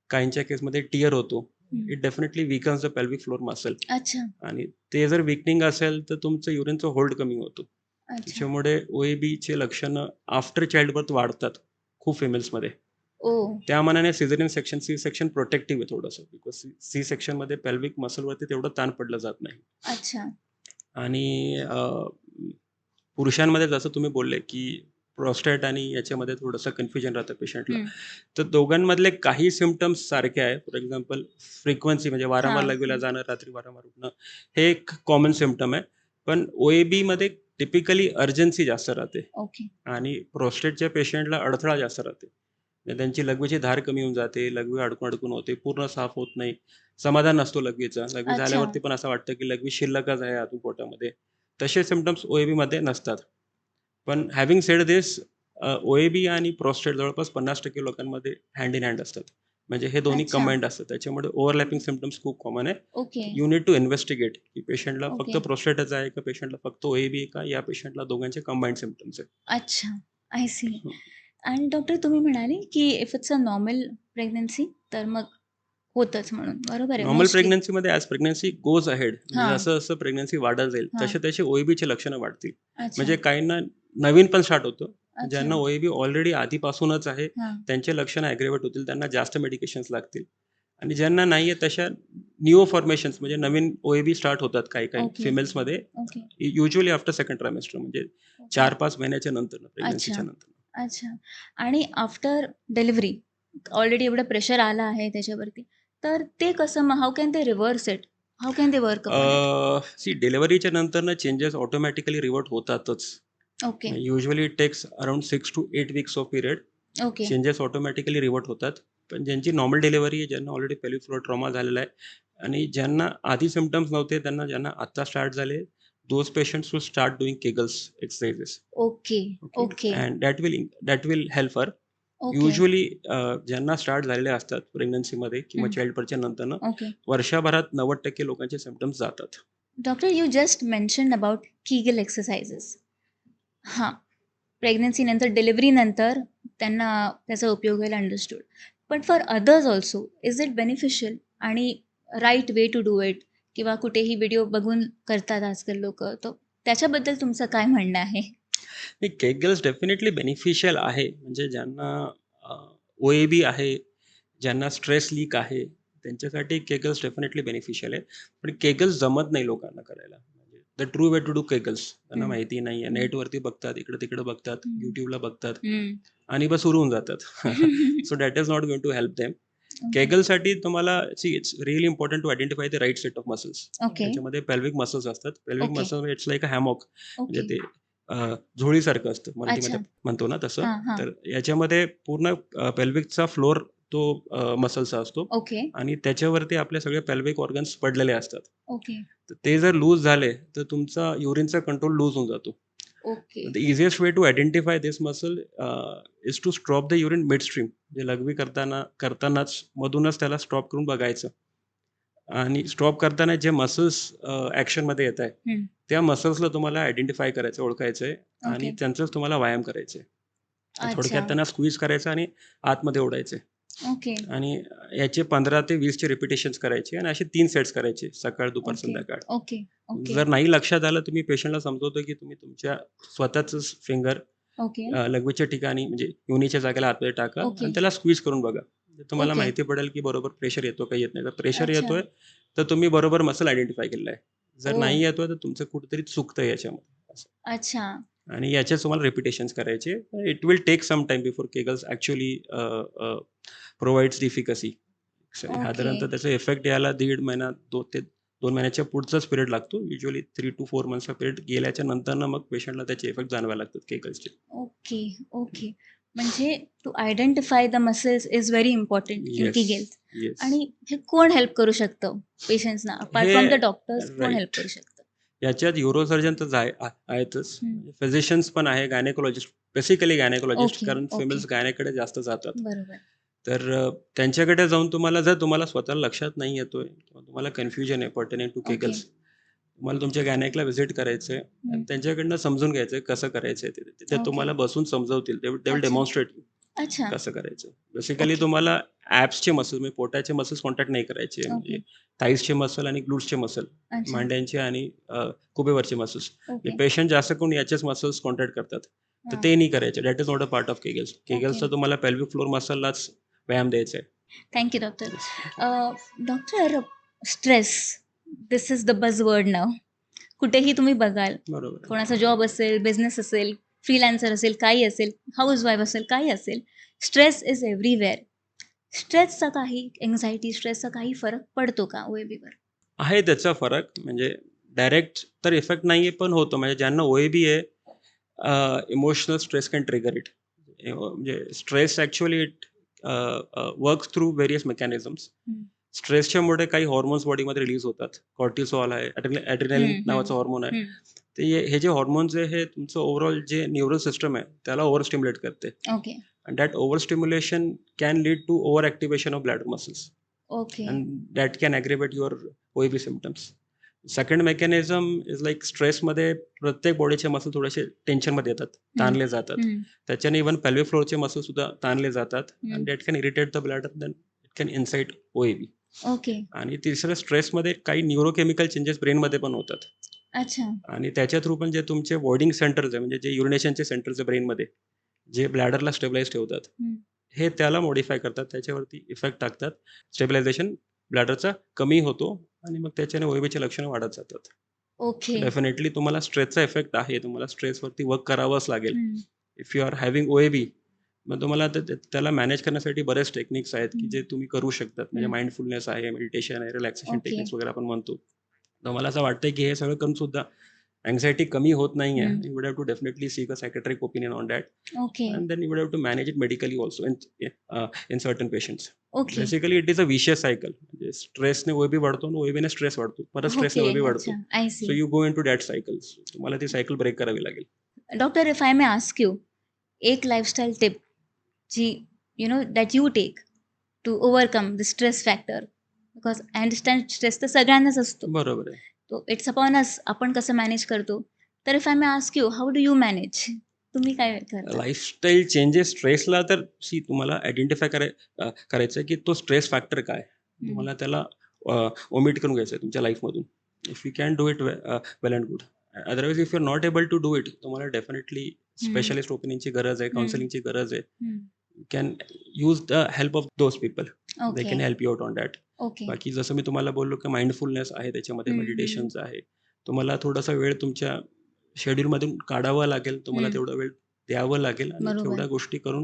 [SPEAKER 2] काहींच्या केसमध्ये टिअर होतो.
[SPEAKER 1] हं.
[SPEAKER 2] It definitely weakens the pelvic floor muscle.
[SPEAKER 1] अच्छा,
[SPEAKER 2] आणि ते जर वीकनिंग असेल, तर तुमचं युरिनचं होल्ड कमी होतो.
[SPEAKER 1] अच्छा.
[SPEAKER 2] त्याच्यामुळे OABचे लक्षणं आफ्टर चाइल्ड बर्थ वाढतात खूप फिमेल्समध्ये.
[SPEAKER 1] ओह!
[SPEAKER 2] त्या मानाने caesarean section, C section protective आहे थोडंसं. बिकॉज सी सेक्शनमध्ये पेल्विक मसलवरती तेवढं ताण पडलं जात नाही.
[SPEAKER 1] अच्छा.
[SPEAKER 2] आणि पुरुषांमध्ये जसं तुम्ही बोलले, की प्रोस्टेट आणि याच्यामध्ये थोडंसं कन्फ्युजन राहतं पेशंटला.
[SPEAKER 1] हं.
[SPEAKER 2] तर दोघांमधले काही सिम्प्टम्स सारखे आहेत. फॉर एक्झाम्पल फ्रिक्वेन्सी म्हणजे वारंवार
[SPEAKER 1] हां.
[SPEAKER 2] लघवीला जाणं, रात्री वारंवार उठणं, हे एक कॉमन सिम्प्टम आहे. पण OABमध्ये टिपिकली अर्जन्सी जास्त राहते
[SPEAKER 1] ओके.
[SPEAKER 2] आणि प्रोस्टेटच्या पेशंटला अडथळा जास्त राहते. म्हणजे त्यांची लघवीची धार कमी होऊन जाते, लघवी अडकून-अडकून होते, पूर्ण साफ होत नाही, समाधान नसतो लघवीचा. लघवी
[SPEAKER 1] अच्छा.
[SPEAKER 2] झाल्यावरती पण असं वाटतं, की लघवी शिल्लकच आहे अजून पोटामध्ये. तसे सिम्प्टम्स OABमध्ये नसतात. पण हॅव्हिंग सेड धिस OAB आणि प्रोस्टेट जवळपास 50% लोकांमध्ये हँड इन हँड असतात. म्हणजे हे दोन्ही
[SPEAKER 1] अच्छा.
[SPEAKER 2] कंबाईन्ड असतात. त्याच्यामुळे ओव्हरलॅपिंग सिम्प्टम्स खूप कॉमन आहे.
[SPEAKER 1] Okay,
[SPEAKER 2] you need to investigate की पेशंटला फक्त
[SPEAKER 1] ओके.
[SPEAKER 2] प्रोस्टेटच आहे का पेशंटला फक्त OAB आहे का या पेशंटला दोघांचे कंबाईन्ड सिम्प्टम्स आहेत.
[SPEAKER 1] अच्छा. I see.
[SPEAKER 2] हं.
[SPEAKER 1] आणि डॉक्टर तुम्ही म्हणाले, की if it's a normal pregnancy तर मग होतंच म्हणून. बरोबर आहे
[SPEAKER 2] नॉर्मल
[SPEAKER 1] मोस्टली.
[SPEAKER 2] प्रेग्नन्सीमध्ये ॲज प्रेग्नन्सी गोज अहेड म्हणजे
[SPEAKER 1] हां,
[SPEAKER 2] जसं-जसं प्रेग्नन्सी वाढत जाईल
[SPEAKER 1] हां.
[SPEAKER 2] तसे-तसे OABचे लक्षणं वाढतील.
[SPEAKER 1] अच्छा,
[SPEAKER 2] म्हणजे काहींना नवीन पण स्टार्ट होतं.
[SPEAKER 1] अच्छा.
[SPEAKER 2] ज्यांना OAB ऑलरेडी आधीपासूनच आहे,
[SPEAKER 1] हां.
[SPEAKER 2] त्यांचे लक्षणं ॲग्रेव्हेट होतील. त्यांना जास्त मेडिकेशन्स लागतील. आणि ज्यांना नाहीये तशा न्यू फॉर्मेशन्स म्हणजे नवीन OAB स्टार्ट होतात काही-काही
[SPEAKER 1] ओके,
[SPEAKER 2] फिमेल्समध्ये
[SPEAKER 1] okay,
[SPEAKER 2] usually after second trimester म्हणजे
[SPEAKER 1] ओके.
[SPEAKER 2] 4-5 महिन्याच्या नंतर
[SPEAKER 1] अच्छा,
[SPEAKER 2] प्रेग्नन्सीच्या नंतर.
[SPEAKER 1] अच्छा. आणि आफ्टर डिलिव्हरी ऑलरेडी एवढं प्रेशर आलं आहे त्याच्यावरती. तर ते कसं मग how can they reverse it? How can they work upon it?
[SPEAKER 2] See डिलिव्हरीच्या नंतर चेंजेस ऑटोमॅटिकली रिव्हर्ट होतातच.
[SPEAKER 1] Okay,
[SPEAKER 2] usually it takes around 6 to 8 weeks of period.
[SPEAKER 1] Okay.
[SPEAKER 2] Changes automatically revert होतात. पण ज्यांची नॉर्मल डिलिव्हरी आहे, ज्यांना ऑलरेडी पेल्विक फ्लोर ट्रॉमा झालेला आहे आणि ज्यांना आधी सिम्पटम्स नव्हते, ज्यांना आता स्टार्ट झाले, those patients will start doing केगल्स exercises.
[SPEAKER 1] Okay,
[SPEAKER 2] okay.
[SPEAKER 1] Okay,
[SPEAKER 2] and that will help her.
[SPEAKER 1] Okay,
[SPEAKER 2] usually ज्यांना स्टार्ट झालेले असतात प्रेग्नन्सीमध्ये किंवा
[SPEAKER 1] हं.
[SPEAKER 2] चाइल्डबर्थच्या नंतरनं
[SPEAKER 1] ओके.
[SPEAKER 2] वर्षभरात 90% लोकांचे सिम्पटम्स जातात.
[SPEAKER 1] Doctor, you just mentioned about Kegel exercises. हां, प्रेग्नन्सीनंतर, डिलिव्हरीनंतर त्यांना त्याचा उपयोग होईल understood. But for others also is it beneficial आणि right way to do it किंवा कुठेही व्हिडिओ बघून करतात आजकाल लोकं, तर त्याच्याबद्दल तुमचं काय म्हणणं आहे?
[SPEAKER 2] नाही, केगल्स डेफिनेटली बेनिफिशियल आहे. म्हणजे ज्यांना ओ-ए-बी आहे, ज्यांना स्ट्रेस लीक आहे, त्यांच्यासाठी केगल्स डेफिनेटली बेनिफिशियल आहे. पण केगल्स जमत नाही लोकांना करायला. म्हणजे the true way to do Kegels त्यांना
[SPEAKER 1] हं,
[SPEAKER 2] माहिती नाहीये.
[SPEAKER 1] हं,
[SPEAKER 2] नेटवरती बघतात, इकडे-तिकडे बघतात,
[SPEAKER 1] हं,
[SPEAKER 2] YouTubeला बघतात
[SPEAKER 1] हं.
[SPEAKER 2] आणि बस सुरू होऊन जातात. So that is not going to help them.
[SPEAKER 1] Okay,
[SPEAKER 2] केगलसाठी तुम्हाला it's really important to identify the right set of muscles.
[SPEAKER 1] Okay,
[SPEAKER 2] त्याच्यामध्ये पेल्विक मसल्स असतात. Pelvic
[SPEAKER 1] okay,
[SPEAKER 2] muscle it's like a hammock. म्हणजे
[SPEAKER 1] ओके.
[SPEAKER 2] ते झोळीसारखं असतं.
[SPEAKER 1] अच्छा.
[SPEAKER 2] मराठीमध्ये म्हणतो ना तसं.
[SPEAKER 1] हां, हां.
[SPEAKER 2] तर याच्यामध्ये पूर्ण पेल्विकचा फ्लोर तो मसल्सचा असतो
[SPEAKER 1] ओके,
[SPEAKER 2] आणि त्याच्यावरती आपले सगळे पेल्विक ऑर्गन्स पडलेले असतात.
[SPEAKER 1] ओके,
[SPEAKER 2] तर ते जर लूज झाले, तर तुमचा युरिनचा कंट्रोल लूज होऊन जातो.
[SPEAKER 1] Okay,
[SPEAKER 2] the easiest way to identify this muscle is to stop the urine midstream. म्हणजे लघवी करतानाच मधूनच त्याला स्टॉप करून बघायचं आणि स्टॉप करताना जे मसल्स ॲक्शनमध्ये येत आहे,
[SPEAKER 1] हं,
[SPEAKER 2] त्या मसल्सला तुम्हाला आयडेंटिफाय करायचं, ओळखायचं आहे आणि
[SPEAKER 1] ओके.
[SPEAKER 2] त्यांचंच तुम्हाला व्यायाम करायचे. थोडक्यात
[SPEAKER 1] अच्छा,
[SPEAKER 2] त्यांना स्क्वीज करायचं आणि आतमध्ये ओढायचे
[SPEAKER 1] ओके,
[SPEAKER 2] आणि याचे 15 ते 20 चे रिपिटेशन्स करायचे आणि असे 3 सेट्स करायचे सकाळ, दुपार,
[SPEAKER 1] ओके,
[SPEAKER 2] संध्याकाळ.
[SPEAKER 1] ओके, ओके,
[SPEAKER 2] जर नाही लक्षात आलं, तुम्ही पेशंटला समजवतो की तुम्ही तुमच्या स्वतःचंच फिंगर
[SPEAKER 1] ओके,
[SPEAKER 2] लघवीच्या ठिकाणी म्हणजे योनीच्या जागेला आतमध्ये टाका
[SPEAKER 1] ओके,
[SPEAKER 2] आणि त्याला स्क्वीज करून बघा. म्हणजे तुम्हाला
[SPEAKER 1] ओके.
[SPEAKER 2] माहिती पडेल की बरोबर प्रेशर येतो का येत नाही. जर प्रेशर
[SPEAKER 1] अच्छा,
[SPEAKER 2] येतोय, तर तुम्ही बरोबर मसल आयडेंटिफाय केलेला आहे. जर
[SPEAKER 1] ओह!
[SPEAKER 2] नाही येतोय, तर तुमचं कुठेतरी चुकतंय याच्यामध्ये असं.
[SPEAKER 1] अच्छा,
[SPEAKER 2] आणि याच्याच तुम्हाला रिपिटेशन्स करायचे. It will take some time before Kegels actually provides the efficacy.
[SPEAKER 1] Okay,
[SPEAKER 2] साधारणतः त्याचा इफेक्ट यायला 1.5 महिना 2 ते 2 महिन्याच्या पुढचाच पिरियड लागतो. युजुअली 3 to 4 मंथ्सचा पिरियड गेल्याच्या नंतरनं मग पेशंटला त्याचे इफेक्ट जाणवायला लागतात केगल्सचे.
[SPEAKER 1] Okay, okay. म्हणजे to identify the muscles is very important in
[SPEAKER 2] yes,
[SPEAKER 1] Kegels.
[SPEAKER 2] Yes.
[SPEAKER 1] आणि हे कोण हेल्प करू शकतं पेशंट्सना? अपार्ट
[SPEAKER 2] हे
[SPEAKER 1] फ्रॉम द डॉक्टर्स कोण हेल्प
[SPEAKER 2] राइट.
[SPEAKER 1] करू शकतं?
[SPEAKER 2] याच्यात न्यूरोसर्जन तर आहेतच.
[SPEAKER 1] हं.
[SPEAKER 2] फिजिशियन्स पण आहे, गायनेकोलॉजिस्ट, बेसिकली गायनेकोलॉजिस्ट,
[SPEAKER 1] ओके,
[SPEAKER 2] कारण
[SPEAKER 1] ओके.
[SPEAKER 2] फिमेल्स गायनेकडे जास्त जातात.
[SPEAKER 1] बरोबर.
[SPEAKER 2] तर त्यांच्याकडे जाऊन जर तुम्हाला स्वतःला लक्षात नाही येतोय किंवा तुम्हाला कन्फ्युजन आहे पर्टेनिंग टू
[SPEAKER 1] ओके.
[SPEAKER 2] केगल्स, तुम्हाला तुमच्या गायनेकला व्हिजिट करायचंय आणि
[SPEAKER 1] हं.
[SPEAKER 2] त्यांच्याकडनं समजून घ्यायचंय कसं करायचंय ते. ते
[SPEAKER 1] ओके.
[SPEAKER 2] तुम्हाला बसून समजवतील. दे विल
[SPEAKER 1] अच्छा,
[SPEAKER 2] डेमॉन्स्ट्रेट
[SPEAKER 1] अच्छा.
[SPEAKER 2] कसं करायचं. बेसिकली
[SPEAKER 1] ओके,
[SPEAKER 2] तुम्हाला ॲप्सचे मसल म्हणजे पोटाचे मसल्स कॉन्टॅक्ट नाही करायचे. म्हणजे
[SPEAKER 1] ओके.
[SPEAKER 2] थाईजचे मसल आणि ग्लूट्सचे मसल,
[SPEAKER 1] अच्छा,
[SPEAKER 2] मांड्यांचे आणि कुबेवरचे मसल्स.
[SPEAKER 1] ओके.
[SPEAKER 2] पेशंट जास्त करून याचेच मसल्स कॉन्टॅक्ट करतात. तर
[SPEAKER 1] हां.
[SPEAKER 2] ते नाही करायचे. That is not a part of Kegels.
[SPEAKER 1] Okay.
[SPEAKER 2] केगल्सचा तुम्हाला पेल्विक फ्लोर मसललाच व्यायाम द्यायचा आहे.
[SPEAKER 1] Thank you doctor.
[SPEAKER 2] Yes.
[SPEAKER 1] Doctor, stress this is the buzzword now. कुठेही तुम्ही बघाल,
[SPEAKER 2] बरोबर आहे.
[SPEAKER 1] कोणाचा जॉब असेल, बिझनेस असेल, फ्रीलान्सर असेल, काही असेल, हाऊसवाईफ असेल, काही असेल, स्ट्रेस इज एव्हरीवेअर. स्ट्रेसचा काही अँक्झायटी, स्ट्रेसचा काही फरक पडतो का ओ-ए-बीवर?
[SPEAKER 2] आहे त्याचा फरक. म्हणजे डायरेक्ट तर इफेक्ट नाहीये, पण होतो. म्हणजे ज्यांना ओ-ए-बी आहे, emotional stress can trigger it. म्हणजे stress actually it works through various mechanisms.
[SPEAKER 1] Hmm.
[SPEAKER 2] स्ट्रेसच्यामुळे काही हॉर्मोन्स बॉडीमध्ये रिलीज होतात. कॉर्टिसॉल आहे, ॲड्रिनॅलिन
[SPEAKER 1] हं, हं,
[SPEAKER 2] नावाचा हॉर्मोन आहे.
[SPEAKER 1] हं.
[SPEAKER 2] ते हे जे हॉर्मोन्स आहे, हे तुमचं ओव्हरऑल जे न्यूरल सिस्टम आहे, त्याला ओव्हर स्टिम्युलेट करते.
[SPEAKER 1] Okay,
[SPEAKER 2] And that overstimulation can lead to overactivation of bladder muscles,
[SPEAKER 1] okay.
[SPEAKER 2] and that can aggravate your OAB symptoms. Second mechanism is like स्ट्रेसमध्ये प्रत्येक बॉडीचे मसल थोडेसे टेन्शनमध्ये येतात,
[SPEAKER 1] हं,
[SPEAKER 2] ताणले जातात.
[SPEAKER 1] हं,
[SPEAKER 2] त्याच्याने इव्हन पेल्विक फ्लोअरचे मसल सुद्धा ताणले जातात
[SPEAKER 1] हं.
[SPEAKER 2] आणि that can irritate the bladder, then it can incite OAB.
[SPEAKER 1] Okay.
[SPEAKER 2] आणि तिसरं स्ट्रेसमध्ये काही न्यूरोकेमिकल चेंजेस ब्रेनमध्ये पण होतात
[SPEAKER 1] अच्छा.
[SPEAKER 2] आणि त्याच्या थ्रू पण जे तुमचे वॉर्डिंग सेंटर्स आहे, म्हणजे जे युरिनेशनचे सेंटर्स आहे ब्रेनमध्ये, जे ब्लॅडरला स्टेबलाइज ठेवतात,
[SPEAKER 1] हं.
[SPEAKER 2] हे त्याला मॉडिफाय करतात, त्याच्यावरती इफेक्ट टाकतात. स्टेबिलायझेशन ब्लॅडरचा कमी होतो आणि मग त्याच्याने OABची लक्षणं वाढत जातात.
[SPEAKER 1] ओके.
[SPEAKER 2] डेफिनेटली तुम्हाला स्ट्रेसचा इफेक्ट आहे. तुम्हाला स्ट्रेसवरती वर्क करावंच लागेल.
[SPEAKER 1] हं.
[SPEAKER 2] If you are having OAB, मग तुम्हाला त्याला मॅनेज करण्यासाठी बरेच टेक्निक्स आहेत की
[SPEAKER 1] हं.
[SPEAKER 2] जे तुम्ही करू शकतात. म्हणजे
[SPEAKER 1] हं.
[SPEAKER 2] माइंडफुलनेस आहे, मेडिटेशन आहे, रिलॅक्सेशन
[SPEAKER 1] ओके.
[SPEAKER 2] टेक्निक्स वगैरे आपण म्हणतो. तर मला असं वाटतंय की हे सगळं करून सुद्धा अँक्झायटी कमी होत नाहीये.
[SPEAKER 1] हं.
[SPEAKER 2] You would have to definitely seek a psychiatric opinion on that.
[SPEAKER 1] Okay.
[SPEAKER 2] And then you would have to manage it medically also in certain patients.
[SPEAKER 1] Okay.
[SPEAKER 2] Basically it is a vicious cycle. म्हणजे स्ट्रेसने OAB वाढतो आणि ओएबीने stress वाढतो, परत स्ट्रेसने
[SPEAKER 1] okay.
[SPEAKER 2] OAB
[SPEAKER 1] अच्छा.
[SPEAKER 2] वाढतो.
[SPEAKER 1] I
[SPEAKER 2] so
[SPEAKER 1] see.
[SPEAKER 2] You go into that cycles. तुम्हाला ती cycle break करावी लागेल.
[SPEAKER 1] Doctor if I may ask you, एक लाईफस्टाईल टिप जी that you take to overcome the stress factor, because I understand stress तर सगळ्यांनाच असतो.
[SPEAKER 2] बरोबर आहे.
[SPEAKER 1] तो इट्स अपॉन अस, आपण कसं मॅनेज करतो. तर if I may ask you, how do you manage? तुम्ही काय करता?
[SPEAKER 2] लाईफस्टाईल चेंजेस स्ट्रेसला तर तुम्हाला आयडेंटिफाय करायचं आहे की तो स्ट्रेस फॅक्टर काय. तुम्हाला त्याला ओमिट करून घ्यायचं आहे तुमच्या लाईफमधून. If you can do it well and good. Otherwise if you are not able to do it, तुम्हाला डेफिनेटली स्पेशलिस्ट ओपिनियनची गरज आहे, काउन्सिलिंगची गरज आहे. You can use the help of those people. They
[SPEAKER 1] okay.
[SPEAKER 2] Can help you out on that.
[SPEAKER 1] Okay.
[SPEAKER 2] बाकी जसं मी तुम्हाला बोललो की माइंडफुलनेस आहे, त्याच्यामध्ये मेडिटेशन्स आहे. तुम्हाला थोडासा वेळ तुमच्या शेड्यूलमधून काढावा लागेल, तुम्हाला तेवढा वेळ द्यावं लागेल आणि
[SPEAKER 1] बरोबर.
[SPEAKER 2] तेवढ्या गोष्टी करून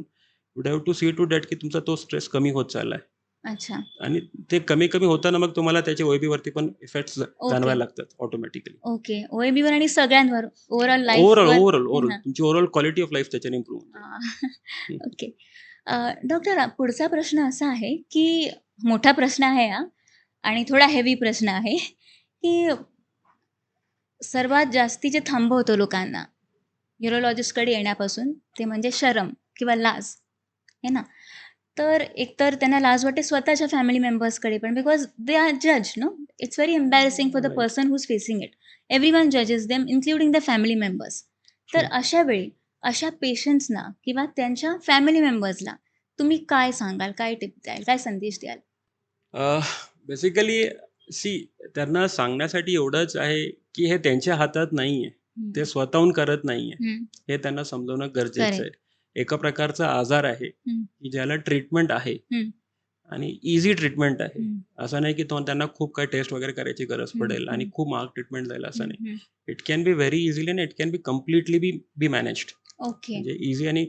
[SPEAKER 2] you have to see to that की तुमचा तो स्ट्रेस कमी होत चाललाय.
[SPEAKER 1] अच्छा.
[SPEAKER 2] आणि ते कमी कमी होताना मग तुम्हाला त्याच्या ओएबीवरती पण इफेक्ट्स
[SPEAKER 1] ओके.
[SPEAKER 2] जाणवायला लागतात ऑटोमॅटिकली.
[SPEAKER 1] ओके. ओएबीवर आणि सगळ्यांवर ओव्हरऑल
[SPEAKER 2] ओव्हरऑल
[SPEAKER 1] लाईफवर.
[SPEAKER 2] ओव्हरऑल
[SPEAKER 1] है
[SPEAKER 2] ओव्हरऑल
[SPEAKER 1] ना?
[SPEAKER 2] तुमची ओव्हरऑल क्वालिटी ऑफ लाईफ त्याच्याने इम्प्रूव्ह होते.
[SPEAKER 1] ओके. डॉक्टर पुढचा प्रश्न असा आहे, की मोठा प्रश्न आहे हा आणि थोडा हेवी प्रश्न आहे, की सर्वात जास्ती जे थांबवतं लोकांना न्यूरोलॉजिस्टकडे येण्यापासून, ते म्हणजे शरम किंवा लाज, है ना? तर एकतर त्यांना लाज वाटते स्वतःच्या फॅमिली मेंबर्सकडे पण, बिकॉज दे आर जज, no? It's very embarrassing for the
[SPEAKER 2] Right.
[SPEAKER 1] Person who is facing it. Everyone जजेस them, including the family members. तर
[SPEAKER 2] True.
[SPEAKER 1] अशा वेळी अशा पेशंट्सना किंवा त्यांच्या फॅमिली मेंबर्सला तुम्ही काय सांगाल, काय टिप द्याल, काय संदेश द्याल?
[SPEAKER 2] बेसिकली त्यांना सांगण्यासाठी एवढंच आहे की हे त्यांच्या हातात नाहीये. ते स्वतःहून करत नाहीये. हे त्यांना समजवणं गरजेचं आहे.
[SPEAKER 1] करेक्ट.
[SPEAKER 2] एका प्रकारचा आजार आहे की ज्याला ट्रीटमेंट आहे आणि इझी ट्रीटमेंट आहे. असं नाही की त्यांना खूप काही टेस्ट वगैरे करायची गरज पडेल आणि खूप महाग ट्रीटमेंट जाईल, असं नाही. It can be very easily आणि it can be completely be managed.
[SPEAKER 1] Okay.
[SPEAKER 2] म्हणजे इझी आणि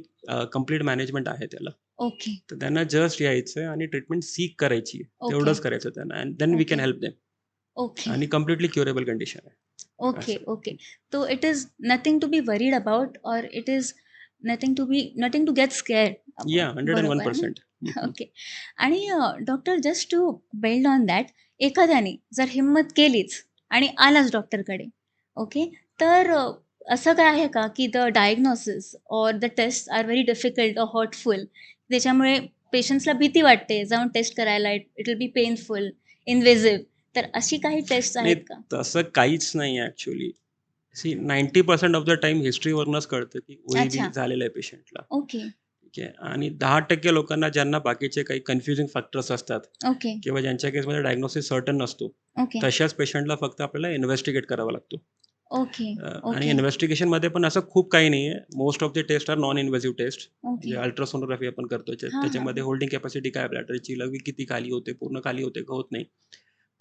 [SPEAKER 2] कम्प्लीट मॅनेजमेंट आहे त्याला.
[SPEAKER 1] ओके.
[SPEAKER 2] तर त्यांना जस्ट यायचं आणि ट्रीटमेंट सीक करायची आहे.
[SPEAKER 1] ओके.
[SPEAKER 2] तेवढंच करायचं त्यांना. And then we can
[SPEAKER 1] okay.
[SPEAKER 2] Help them.
[SPEAKER 1] Okay.
[SPEAKER 2] आणि कम्प्लिटली क्युरेबल कंडिशन आहे.
[SPEAKER 1] ओके.
[SPEAKER 2] असं.
[SPEAKER 1] ओके. तो it is nothing to be worried about, और it is nothing to get scared
[SPEAKER 2] या
[SPEAKER 1] अबाउट. बरोबर आहे ना?
[SPEAKER 2] 101%.
[SPEAKER 1] ओके. आणि doctor, just to build on that, एखाद्याने जर हिंमत केलीच आणि आलाच डॉक्टरकडे, ओके, तर असं काय आहे का की the diagnosis or the test are very difficult or hurtful, त्याच्यामुळे पेशंट्सला भीती वाटते जाऊन टेस्ट करायला, it will be painful, invasive, तर अशी काही टेस्ट
[SPEAKER 2] नाही,
[SPEAKER 1] आहेत का?
[SPEAKER 2] तसं काहीच नाही ॲक्च्युअली. 90% ऑफ द टाइम हिस्ट्रीवरूनच कळतं की ओएबी
[SPEAKER 1] अच्छा.
[SPEAKER 2] झालेलं आहे पेशंटला.
[SPEAKER 1] ओके.
[SPEAKER 2] ठीक आहे. आणि 10% लोकांना ज्यांना बाकीचे काही कन्फ्युजिंग फॅक्टर्स असतात
[SPEAKER 1] ओके.
[SPEAKER 2] किंवा ज्यांच्या केसमध्ये डायग्नोसिस सर्टन नसतो,
[SPEAKER 1] ओके.
[SPEAKER 2] तशाच पेशंटला फक्त आपल्याला इन्व्हेस्टिगेट करावा लागतो.
[SPEAKER 1] ओके.
[SPEAKER 2] आणि
[SPEAKER 1] ओके.
[SPEAKER 2] इन्व्हेस्टिगेशनमध्ये पण असं खूप काही नाही आहे. Most of the test are non invasive test.
[SPEAKER 1] Okay.
[SPEAKER 2] म्हणजे अल्ट्रासोनोग्राफी आपण करतो.
[SPEAKER 1] हां,
[SPEAKER 2] त्याच्यामध्ये
[SPEAKER 1] हां.
[SPEAKER 2] होल्डिंग कॅपॅसिटी काय ब्लॅडरची, लघवी किती खाली होते, पूर्ण खाली होते का होत नाही,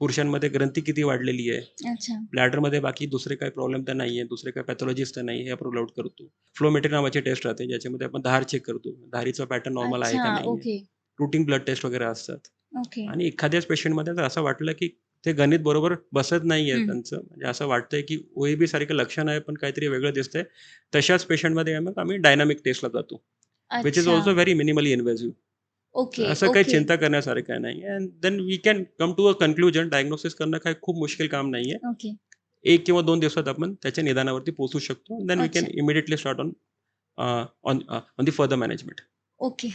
[SPEAKER 2] पुरुषांमध्ये ग्रंथी किती वाढलेली आहे,
[SPEAKER 1] अच्छा.
[SPEAKER 2] ब्लॅडरमध्ये बाकी दुसरे काही प्रॉब्लेम तर नाही आहे, दुसरे काही पॅथॉलॉजीज तर नाही, हे आपण आउट करतो. फ्लोमेट्री नावाची टेस्ट राहते, ज्याच्यामध्ये आपण धार चेक करतो. धारीचा पॅटर्न नॉर्मल आहे का
[SPEAKER 1] अच्छा.
[SPEAKER 2] नाही आहे.
[SPEAKER 1] ओके.
[SPEAKER 2] रूटीन ब्लड टेस्ट वगैरे असतात.
[SPEAKER 1] ओके.
[SPEAKER 2] आणि एखाद्याच पेशंटमध्ये जर असं वाटलं की ते गणित बरोबर बसत नाहीये त्यांचं, म्हणजे असं वाटतंय की ओएबी सारखं लक्षण आहे पण काहीतरी वेगळं दिसतंय, तशाच पेशंटमध्ये मग आम्ही डायनामिक टेस्टला जातो, विच इज
[SPEAKER 1] अच्छा.
[SPEAKER 2] Also very minimally invasive.
[SPEAKER 1] Okay.
[SPEAKER 2] असं काही
[SPEAKER 1] ओके.
[SPEAKER 2] चिंता करण्यासारखं नाही. And then we can come to a conclusion. Diagnosis करणं काही खूप मुश्किल काम नाहीये.
[SPEAKER 1] ओके.
[SPEAKER 2] 1 किंवा 2 दिवसात आपण त्याच्या निदानावरती पोहोचू शकतो. देन वी कॅन
[SPEAKER 1] अच्छा.
[SPEAKER 2] Immediately start on the further management.
[SPEAKER 1] Okay.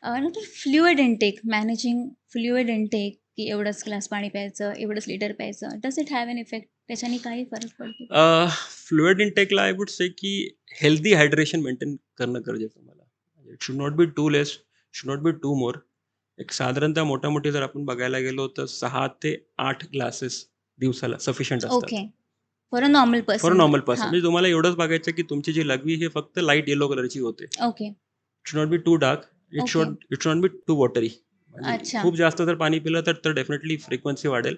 [SPEAKER 1] नंतर fluid intake, managing fluid intake, की एवढंच ग्लास पाणी प्यायचं, एवढंच लिटर प्यायचं, does it have an effect? त्याच्याने काही फरक पडतो?
[SPEAKER 2] फ्लुइड इनटेकला आय वुड से की हेल्दी हायड्रेशन मेंटेन करणं गरजेचं आहे मला. It should not be too less, should not be too more. एक साधारणतः मोठ्या-मोठी जर आपण बघायला गेलो तर 6 ते 8 ग्लासेस दिवसाला सफिशियंट असतात.
[SPEAKER 1] Okay. For a normal
[SPEAKER 2] for a
[SPEAKER 1] person.
[SPEAKER 2] Normal person.
[SPEAKER 1] हां.
[SPEAKER 2] म्हणजे तुम्हाला एवढंच बघायचं की तुमची जी लघवी ही फक्त लाईट येलो कलरची होते.
[SPEAKER 1] Okay.
[SPEAKER 2] It should not be too dark. It
[SPEAKER 1] okay.
[SPEAKER 2] Should not be too watery. म्हणजे
[SPEAKER 1] अच्छा.
[SPEAKER 2] खूप जास्त जर पाणी पिलं तर डेफिनेटली फ्रिक्वेन्सी वाढेल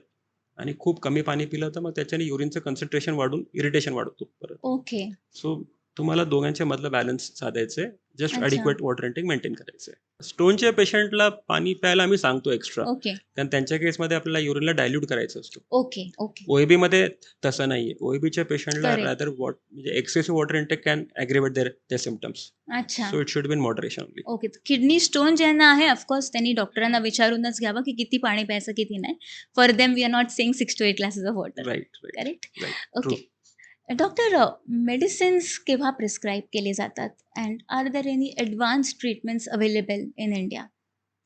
[SPEAKER 2] आणि खूप कमी पाणी पिलं तर मग त्याच्याने युरिनचं कन्सन्ट्रेशन वाढून इरिटेशन वाढतो परत.
[SPEAKER 1] ओके.
[SPEAKER 2] सो तुम्हाला दोघांच्या मधलं बॅलन्स साधायचं आहे. जस्ट
[SPEAKER 1] अच्छा.
[SPEAKER 2] ॲडिक्वेट वॉटर इंटेक मेंटेन करायचं आहे. स्टोनच्या पेशंटला पाणी प्यायला आम्ही सांगतो एक्स्ट्रा,
[SPEAKER 1] ओके,
[SPEAKER 2] कारण त्यांच्या केसमध्ये आपल्याला युरिनला डायल्यूट करायचं असतं.
[SPEAKER 1] Okay, okay.
[SPEAKER 2] ओएबीमध्ये तसं नाहीये. ओएबीच्या पेशंटला
[SPEAKER 1] करेक्ट.
[SPEAKER 2] रादर म्हणजे excessive water intake can aggravate their symptoms.
[SPEAKER 1] अच्छा.
[SPEAKER 2] So it should be in moderation only.
[SPEAKER 1] Okay. Kidney stone ज्यांना आहे ऑफकोर्स त्यांनी डॉक्टरांना विचारूनच घ्यावं की किती पाणी प्यायचं किती नाही. For them we are not saying 6 to 8 glasses of water.
[SPEAKER 2] Right,
[SPEAKER 1] correct?
[SPEAKER 2] Right.
[SPEAKER 1] Okay. Doctor, medicines केव्हा प्रिस्क्राईब केले जातात and are there any advance treatments available in India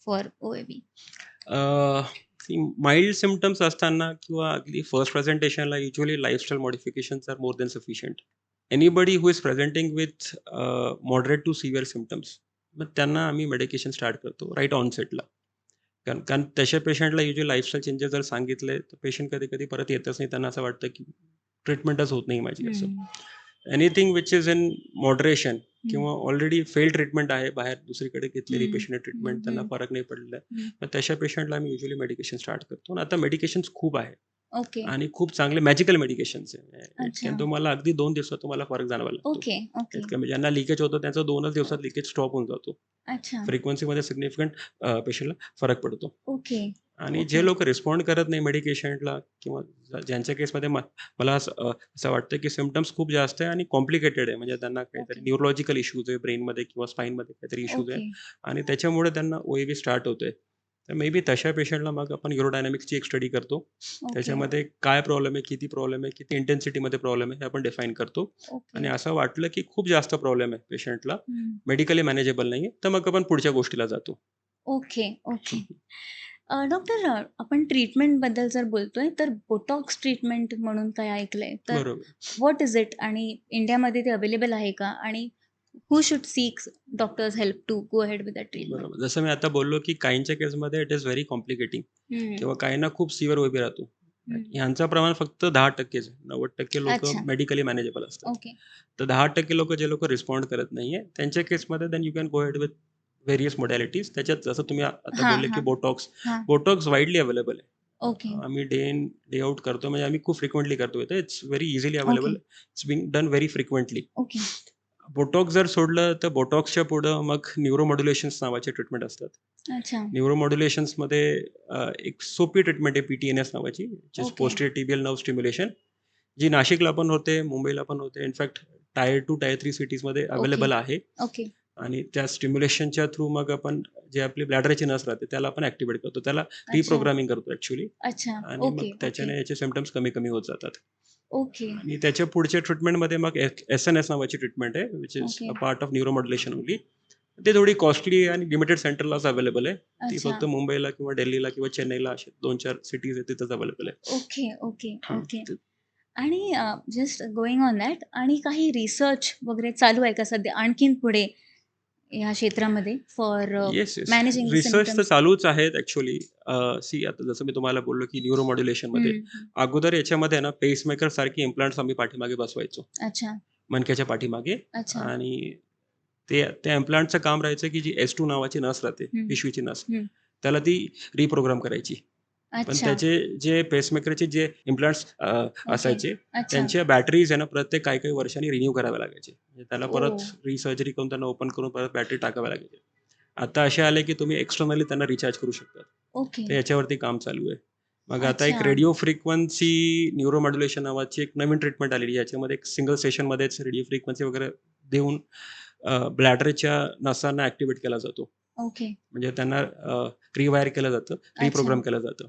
[SPEAKER 1] for OAB?
[SPEAKER 2] Mild symptoms असताना किंवा अगदी फर्स्ट प्रेझेंटेशनला usually lifestyle modifications are more than sufficient. Anybody who is presenting with moderate to severe symptoms, मग त्यांना आम्ही medication start करतो right ऑनसेटला. कारण कारण तशा पेशंटला युजली लाईफस्टाईल चेंजेस जर सांगितले तर पेशंट कधी कधी परत येतच नाही. त्यांना असं वाटतं की ट्रीटमेंटच होत नाही माझी असं. Anything which is in moderation किंवा ऑलरेडी फेल ट्रीटमेंट आहे, बाहेर दुसरीकडे घेतलेली पेशंट ट्रीटमेंट, त्यांना फरक नाही पडलेला आहे, मग तशा पेशंटला आम्ही युजली मेडिकेशन स्टार्ट करतो. आणि आता मेडिकेशन्स खूप आहे
[SPEAKER 1] ओके,
[SPEAKER 2] आणि खूप चांगले मॅजिकल मेडिकेशन्स आहे.
[SPEAKER 1] अच्छा.
[SPEAKER 2] तुम्हाला अगदी 2 दिवसात तुम्हाला फरक जाणवायला लागतो.
[SPEAKER 1] Okay, okay.
[SPEAKER 2] इतकं म्हणजे ज्यांना लिकेज होतं त्यांचं 2च दिवसात लिकेज स्टॉप होऊन जातो.
[SPEAKER 1] अच्छा.
[SPEAKER 2] फ्रिक्वेन्सीमध्ये सिग्निफिकंट पेशंटला फरक पडतो.
[SPEAKER 1] ओके,
[SPEAKER 2] आणि
[SPEAKER 1] ओके.
[SPEAKER 2] जे लोक रिस्पॉन्ड करत नाही मेडिकेशनला किंवा ज्यांच्या केसमध्ये मला असं वाटतं की सिम्पटम्स खूप जास्त आहे आणि कॉम्प्लिकेटेड आहे, म्हणजे त्यांना काहीतरी
[SPEAKER 1] ओके.
[SPEAKER 2] न्यूरोलॉजिकल इश्यूज आहे ब्रेनमध्ये किंवा स्पाईनमध्ये काहीतरी इश्यूज आहे
[SPEAKER 1] ओके,
[SPEAKER 2] आणि त्याच्यामुळे त्यांना ओएबी स्टार्ट होतोय. तर मे बी तशा पेशंटला मग आपण युरोडायनॅमिक्सची एक स्टडी करतो.
[SPEAKER 1] ओके,
[SPEAKER 2] त्याच्यामध्ये काय प्रॉब्लेम आहे, किती प्रॉब्लेम आहे, किती इंटेन्सिटीमध्ये प्रॉब्लेम आहे हे आपण डिफाईन करतो.
[SPEAKER 1] ओके.
[SPEAKER 2] आणि असं वाटलं की खूप जास्त प्रॉब्लेम आहे पेशंटला,
[SPEAKER 1] हं.
[SPEAKER 2] मेडिकली मॅनेजेबल नाही आहे, तर मग आपण पुढच्या गोष्टीला जातो.
[SPEAKER 1] Okay, okay. डॉक्टर, आपण ट्रीटमेंटबद्दल जर बोलतोय तर बोटॉक्स ट्रीटमेंट म्हणून काय ऐकलंय तर
[SPEAKER 2] बरोबर.
[SPEAKER 1] व्हॉट इज इट आणि इंडियामध्ये ते अवेलेबल आहे का आणि who should seek doctors help to go ahead with that treatment?
[SPEAKER 2] बरोबर. जसं मी आता बोललो की काहींच्या केसमध्ये इट इज व्हेरी कॉम्प्लिकेटिंग किंवा काहींना खूप सिव्हिअर ओएबी राहतो. ह्यांचं प्रमाण फक्त 10%च आहे. 90% लोक
[SPEAKER 1] अच्छा.
[SPEAKER 2] मेडिकली मॅनेजेबल असतात.
[SPEAKER 1] ओके,
[SPEAKER 2] तर 10% लोक जे लोक रिस्पॉन्ड करत नाहीये त्यांच्या केसमध्ये then you can go head with various modalities. त्याच्यात जसं तुम्ही आता
[SPEAKER 1] हां,
[SPEAKER 2] बोलले की
[SPEAKER 1] हां,
[SPEAKER 2] बोटॉक्स
[SPEAKER 1] हां.
[SPEAKER 2] बोटॉक्स वाईडली अवेलेबल आहे.
[SPEAKER 1] ओके,
[SPEAKER 2] आम्ही डे इन डे आउट करतो, म्हणजे आम्ही खूप फ्रिक्वेंटली करतो. It's very easily
[SPEAKER 1] okay,
[SPEAKER 2] available. It's being done very frequently.
[SPEAKER 1] Okay.
[SPEAKER 2] Botox जर सोडलं तर बोटॉक्सच्या पुढं मग न्यूरोमॉड्युलेशन्स नावाचे ट्रीटमेंट असतात.
[SPEAKER 1] अच्छा.
[SPEAKER 2] न्यूरोमॉड्युलेशन्समध्ये एक सोपी ट्रीटमेंट आहे PTNS नावाची, which is
[SPEAKER 1] okay.
[SPEAKER 2] Posterior tibial nerve stimulation, जी नाशिकला पण होते, मुंबईला पण होते. इनफॅक्ट टायर 2 टायर 3 सिटीजमध्ये
[SPEAKER 1] ओके,
[SPEAKER 2] अवेलेबल आहे.
[SPEAKER 1] ओके.
[SPEAKER 2] आणि त्या स्टिम्युलेशनच्या थ्रू मग आपण जे आपली ब्लॅडरची नस राहते त्याला आपण ॲक्टिवेट करतो. त्याला
[SPEAKER 1] अच्छा,
[SPEAKER 2] रिप्रोग्रामिंग करतो ॲक्च्युअली.
[SPEAKER 1] अच्छा.
[SPEAKER 2] आणि
[SPEAKER 1] ओके,
[SPEAKER 2] मग
[SPEAKER 1] ओके,
[SPEAKER 2] त्याच्याने याचे सिम्पटम्स कमी कमी होत जातात.
[SPEAKER 1] ओके,
[SPEAKER 2] आणि त्याच्या पुढच्या ट्रीटमेंटमध्ये मग SNS नावाची ट्रीटमेंट आहे, which is
[SPEAKER 1] okay.
[SPEAKER 2] A part of neuromodulation only. ते थोडी कॉस्टली आणि लिमिटेड सेंटरलाच अवेलेबल आहे. ती
[SPEAKER 1] अच्छा.
[SPEAKER 2] फक्त मुंबईला किंवा दिल्लीला किंवा चेन्नईला असे 2-4 सिटीज आहेत तिथंच अवेलेबल आहे.
[SPEAKER 1] ओके, ओके,
[SPEAKER 2] हं.
[SPEAKER 1] ओके. आणि जस्ट गोइंग ऑन दॅट आणि काही रिसर्च वगैरे चालू आहे का सध्या आणखीन पुढे ह्या क्षेत्रामध्ये for
[SPEAKER 2] yes, yes.
[SPEAKER 1] Managing the
[SPEAKER 2] research तर
[SPEAKER 1] सिम्पटम्स?
[SPEAKER 2] चालूच आहेत ॲक्च्युअली. सी आता जसं मी तुम्हाला बोललो की न्यूरोमॉड्युलेशनमध्ये अगोदर याच्यामध्ये ना पेसमेकर सारखे इम्प्लांट्स आम्ही पाठीमागे बसवायचो,
[SPEAKER 1] अच्छा,
[SPEAKER 2] मणक्याच्या पाठीमागे.
[SPEAKER 1] अच्छा.
[SPEAKER 2] आणि त्या इम्प्लांटचं काम राहायचं की जी S2 नावाची नस राहते,
[SPEAKER 1] हं,
[SPEAKER 2] पिशवीची नस,
[SPEAKER 1] हं.
[SPEAKER 2] त्याला ती रिप्रोग्राम करायची. पण
[SPEAKER 1] अच्छा,
[SPEAKER 2] त्याचे जे पेसमेकरचे जे इम्प्लांट्स
[SPEAKER 1] ओके.
[SPEAKER 2] असायचे
[SPEAKER 1] अच्छा.
[SPEAKER 2] त्यांच्या बॅटरीज आहे ना प्रत्येक काही वर्षांनी रिन्यू कराव्या लागायचे. म्हणजे त्याला परत
[SPEAKER 1] ओह!
[SPEAKER 2] रिसर्जरी करून त्यांना ओपन करून परत बॅटरी टाकाव्या लागायच्या. आता असे आले की तुम्ही एक्सटर्नली त्यांना रिचार्ज करू शकता.
[SPEAKER 1] ओके.
[SPEAKER 2] तर याच्यावरती काम चालू आहे. मग आता एक
[SPEAKER 1] अच्छा.
[SPEAKER 2] रेडिओ फ्रिक्वेन्सी न्यूरोमॉड्युलेशन नावाची एक नवीन ट्रीटमेंट आलेली आहे. याच्यामध्ये एक सिंगल सेशनमध्येच रेडिओ फ्रिक्वेन्सी वगैरे देऊन ब्लॅडरच्या नसांना ॲक्टिव्हेट केला जातो.
[SPEAKER 1] ओके.
[SPEAKER 2] म्हणजे त्यांना रिवायर केलं जातं,
[SPEAKER 1] अच्छा.
[SPEAKER 2] रिप्रोग्राम केलं जातं.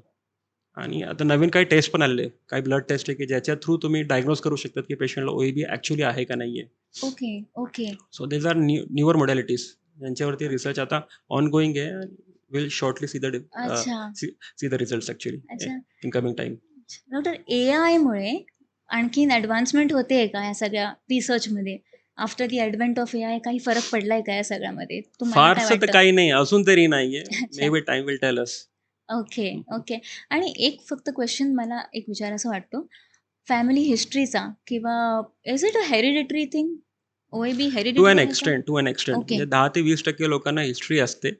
[SPEAKER 2] आणि आता नवीन काही टेस्ट पण आलेले आहे. काही ब्लड टेस्ट आहे की ज्याच्या थ्रू तुम्ही डायग्नोज करू शकतात की पेशंटला ओएबी ॲक्च्युअली आहे का नाहीये.
[SPEAKER 1] Okay, okay.
[SPEAKER 2] So these are newer modalities यांच्यावरती रिसर्च आता ऑनगोइंग आहे. विल शॉर्टली सी
[SPEAKER 1] अच्छा,
[SPEAKER 2] द रिझल्ट्स ॲक्च्युअली
[SPEAKER 1] अच्छा.
[SPEAKER 2] In coming time.
[SPEAKER 1] डॉक्टर, एआयमुळे आणखीन ॲडव्हान्समेंट होते का या सगळ्या रिसर्चमध्ये? After the advent of AI काही फरक पडलाय का या सगळ्यामध्ये? तुम्हाला काय
[SPEAKER 2] फारसं तर
[SPEAKER 1] वाटतं?
[SPEAKER 2] काही नाही, अजून तरी नाहीये.
[SPEAKER 1] अच्छा.
[SPEAKER 2] May be time will tell us.
[SPEAKER 1] Okay, okay. आणि एक फक्त क्वेश्चन मला एक विचारायचा वाटतो. फॅमिली हिस्ट्रीचा किंवा is it a hereditary thing? OAB
[SPEAKER 2] too
[SPEAKER 1] hereditary
[SPEAKER 2] an
[SPEAKER 1] आहे का?
[SPEAKER 2] एक्सटेंट
[SPEAKER 1] ओके,
[SPEAKER 2] म्हणजे 10 ते 20% लोकांना हिस्ट्री असते.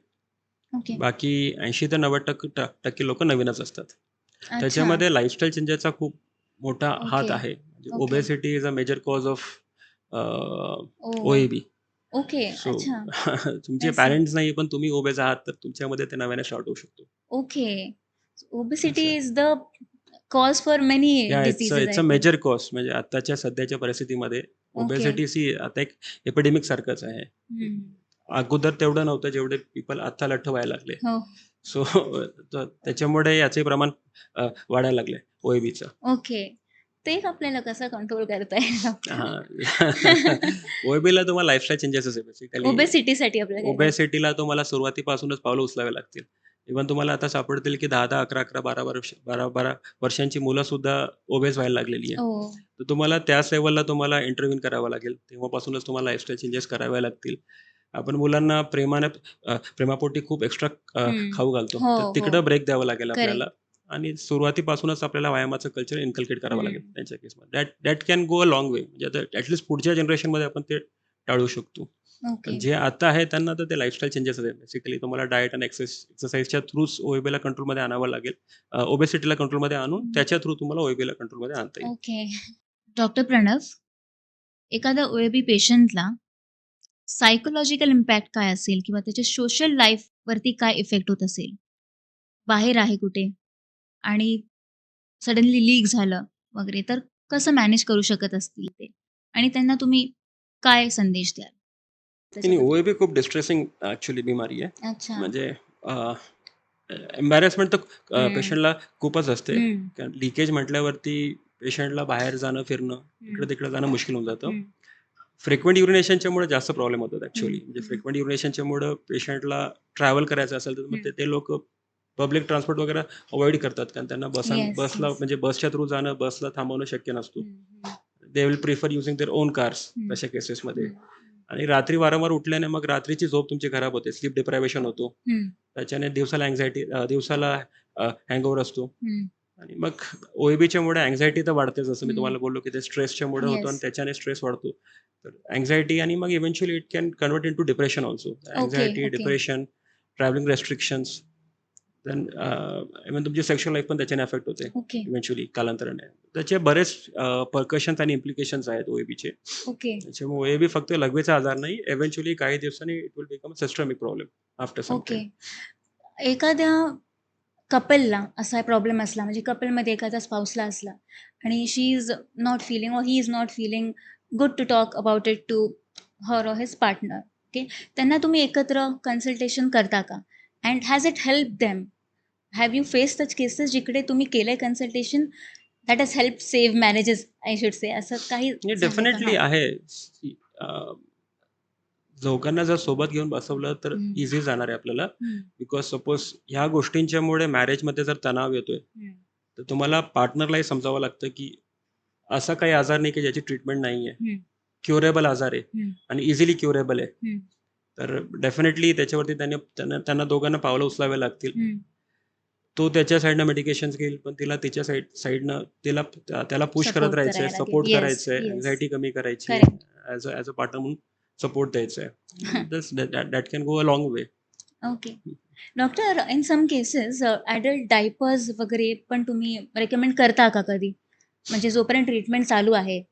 [SPEAKER 1] ओके.
[SPEAKER 2] बाकी 80 ते 90% लोक नवीनच असतात.
[SPEAKER 1] अच्छा.
[SPEAKER 2] त्याच्यामध्ये लाईफस्टाईल चेंजेसचा खूप मोठा हात
[SPEAKER 1] ओके,
[SPEAKER 2] आहे. म्हणजे
[SPEAKER 1] okay.
[SPEAKER 2] Obesity is a major cause of
[SPEAKER 1] oh!
[SPEAKER 2] OAB.
[SPEAKER 1] Okay.
[SPEAKER 2] So
[SPEAKER 1] अच्छा.
[SPEAKER 2] तुमचे
[SPEAKER 1] आय सी.
[SPEAKER 2] पॅरेंट्स नाही, पण तुम्ही ओबेस आहात, तर तुमच्यामध्ये ते नव्याने स्टार्ट होऊ शकतो.
[SPEAKER 1] ओके. ओबेसिटी
[SPEAKER 2] असं.
[SPEAKER 1] Is the cause for many
[SPEAKER 2] या
[SPEAKER 1] diseases
[SPEAKER 2] it's
[SPEAKER 1] I
[SPEAKER 2] a
[SPEAKER 1] think.
[SPEAKER 2] Major cost. म्हणजे आताच्या सध्याच्या परिस्थितीमध्ये
[SPEAKER 1] ओके.
[SPEAKER 2] ओबेसिटी ही आता एक एपिडेमिक सारखंच आहे.
[SPEAKER 1] हं.
[SPEAKER 2] अगोदर तेवढं नव्हतं जेवढे पीपल आता लठ्ठ व्हायला लागले.
[SPEAKER 1] हो.
[SPEAKER 2] सो त्याच्यामुळे याचे प्रमाण वाढायला लागले OABचं.
[SPEAKER 1] ओके. ते आपल्याला कसं कंट्रोल करता येईल डॉक्टर?
[SPEAKER 2] हां. OABला तुम्हाला लाईफस्टाईल चेंजेसच आहे बेसिकली.
[SPEAKER 1] ओबेसिटीसाठी आपल्याला काय करायचं?
[SPEAKER 2] ओबेसिटीला तुम्हाला सुरुवातीपासूनच पावलं उचलावी लागतील. इव्हन तुम्हाला आता सापडतील की 10-10, 11-11, 12-12 वर्षांची मुलंसुद्धा ओबेस व्हायला लागलेली आहे.
[SPEAKER 1] ओह!
[SPEAKER 2] तर तुम्हाला त्याच लेव्हलला तुम्हाला इंटरव्ह्यून करावं लागेल. तेव्हापासूनच तुम्हाला लाईफस्टाईल चेंजेस करावे लागतील. आपण मुलांना प्रेमापोटी खूप एक्स्ट्रा
[SPEAKER 1] हं.
[SPEAKER 2] खाऊ घालतो.
[SPEAKER 1] हो,
[SPEAKER 2] तर
[SPEAKER 1] हो.
[SPEAKER 2] तिकडं ब्रेक द्यावं लागेल
[SPEAKER 1] करेक्ट.
[SPEAKER 2] आपल्याला आणि सुरुवातीपासूनच आपल्याला व्यायामाचं कल्चर इन्कल्केट करावं लागेल
[SPEAKER 1] हं.
[SPEAKER 2] त्यांच्या केसमध्ये. That can go a long way. म्हणजे आता ॲट पुढच्या जनरेशनमध्ये आपण ते टाळू शकतो.
[SPEAKER 1] ओके.
[SPEAKER 2] जे आता आहे त्यांना तर ते लाईफस्टाईल चेंजेस आहेत. बेसिकली तुम्हाला डाएट आणि एक्सरसाइजच्या थ्रूच OABला कंट्रोलमध्ये आणावं लागेल. ओबेसिटीला कंट्रोलमध्ये आणून
[SPEAKER 1] हं.
[SPEAKER 2] त्याच्या थ्रू तुम्हाला OABला कंट्रोलमध्ये आणता येईल.
[SPEAKER 1] ओके. डॉक्टर प्रणव, एखाद्या ओ-ए-बी पेशंटला सायकॉलॉजिकल इम्पॅक्ट काय असेल किंवा त्याच्या सोशल लाईफवरती काय इफेक्ट होत असेल? बाहेर आहे कुठे आणि सडनली लीक झालं वगैरे, तर कसं मॅनेज करू शकत असतील ते? आणि त्यांना तुम्ही काय संदेश द्याल
[SPEAKER 2] नाही,
[SPEAKER 1] त्याच्याबद्दल?
[SPEAKER 2] OAB खूप डिस्ट्रेसिंग ॲक्चुअली बिमारी आहे.
[SPEAKER 1] अच्छा.
[SPEAKER 2] म्हणजे एम्बॅरसमेंट तर
[SPEAKER 1] हं.
[SPEAKER 2] पेशंटला खूपच असते.
[SPEAKER 1] हं.
[SPEAKER 2] कारण लीकेज म्हटल्यावरती पेशंटला बाहेर जाणं, फिरणं,
[SPEAKER 1] हं.
[SPEAKER 2] इकडं-तिकडं जाणं मुश्किल होऊन जातं.
[SPEAKER 1] हं.
[SPEAKER 2] फ्रिक्वेंट युरिनेशनच्यामुळे जास्त प्रॉब्लेम होतात
[SPEAKER 1] हं.
[SPEAKER 2] ॲक्चुअली. म्हणजे
[SPEAKER 1] हं.
[SPEAKER 2] फ्रिक्वेंट युरिनेशनच्यामुळं पेशंटला ट्रॅव्हल करायचं असेल, तर मग
[SPEAKER 1] हं.
[SPEAKER 2] ते लोकं पब्लिक ट्रान्सपोर्ट वगैरे अव्हॉइड करतात. कारण त्यांना
[SPEAKER 1] येस,
[SPEAKER 2] बसला
[SPEAKER 1] येस.
[SPEAKER 2] म्हणजे बसच्या थ्रू जाणं, बसला थांबवणं शक्य नसतो.
[SPEAKER 1] हं. हं.
[SPEAKER 2] They will prefer using their own cars
[SPEAKER 1] हं.
[SPEAKER 2] तशा केसेसमध्ये.
[SPEAKER 1] हं.
[SPEAKER 2] आणि रात्री वारंवार उठल्याने मग रात्रीची झोप तुमची खराब होते. स्लीप डिप्रायव्हेशन होतो.
[SPEAKER 1] हं.
[SPEAKER 2] त्याच्याने दिवसाला दिवसाला हँगओव्हर असतो.
[SPEAKER 1] हं.
[SPEAKER 2] आणि मग OABच्यामुळे अँक्झायटी तर वाढते जसं मी
[SPEAKER 1] हं.
[SPEAKER 2] तुम्हाला बोललो, की ते स्ट्रेसच्यामुळे होतं आणि
[SPEAKER 1] येस.
[SPEAKER 2] त्याच्याने स्ट्रेस वाढतो. तर अँक्झायटी आणि मग eventually it can convert into depression also.
[SPEAKER 1] Okay,
[SPEAKER 2] anxiety,
[SPEAKER 1] okay.
[SPEAKER 2] Depression, travelling restrictions, then even तुमची सेक्शुअल लाईफ पण त्याच्याने अफेक्ट होते
[SPEAKER 1] ओके,
[SPEAKER 2] इव्हेंच्युअली कालांतराने. त्याचे बरेच परकशन्स आणि इम्प्लिकेशन्स आहेत OABचे.
[SPEAKER 1] ओके,
[SPEAKER 2] त्याच्यामुळे OAB फक्त लघवीचा आजार नाही, इव्हेंच्युअली काही दिवसांनी it will become a systemic problem after some
[SPEAKER 1] okay.
[SPEAKER 2] Time.
[SPEAKER 1] एखाद्या कपलला असा प्रॉब्लेम असला म्हणजे कपलमध्ये एखादा स्पाउसला असला आणि शी is not feeling or he is not feeling good to talk about it to her or his partner. Okay. त्यांना तुम्ही एकत्र कन्सल्टेशन करता का? And has it help them? Have you face such cases जिकडे तुम्ही केलंय consultation that has help save marriages I should say असं काही
[SPEAKER 2] हे
[SPEAKER 1] झालंय का?
[SPEAKER 2] डेफिनेटली
[SPEAKER 1] हां.
[SPEAKER 2] आहे. दोघांना जर सोबत घेऊन बसवलं तर
[SPEAKER 1] हं.
[SPEAKER 2] इझी जाणार आहे आपल्याला.
[SPEAKER 1] हं.
[SPEAKER 2] बिकॉज सपोज ह्या गोष्टींच्यामुळे मॅरेजमध्ये जर तणाव येतोय,
[SPEAKER 1] हं.
[SPEAKER 2] तर तुम्हाला पार्टनरलाही समजावं लागतं, की असा काही आजार नाही की ज्याची ट्रीटमेंट नाही आहे.
[SPEAKER 1] हं.
[SPEAKER 2] क्युरेबल आजार आहे
[SPEAKER 1] हं.
[SPEAKER 2] आणि इझिली क्युरेबल आहे.
[SPEAKER 1] हं.
[SPEAKER 2] तर डेफिनेटली त्याच्यावरती त्यांना त्यांना दोघांना पावलं उचलावे लागतील.
[SPEAKER 1] हं.
[SPEAKER 2] तो त्याच्या साईडनं मेडिकेशन्स घेईल, पण तिला तिच्या साईडनं त्याला पुश करत
[SPEAKER 1] सपोर्ट
[SPEAKER 2] राहायचंय,
[SPEAKER 1] करायला लागेल.
[SPEAKER 2] सपोर्ट
[SPEAKER 1] येस,
[SPEAKER 2] करायचंय,
[SPEAKER 1] येस.
[SPEAKER 2] अँक्झायटी कमी करायची आहे,
[SPEAKER 1] करेक्ट.
[SPEAKER 2] ॲज अ पार्टनर म्हणून सपोर्ट द्यायचा आहे. That can go a long way.
[SPEAKER 1] Okay. Doctor, in some cases adult diapers वगैरे पण तुम्ही रेकमेंड करता का कधी? म्हणजे जोपर्यंत ट्रीटमेंट चालू आहे.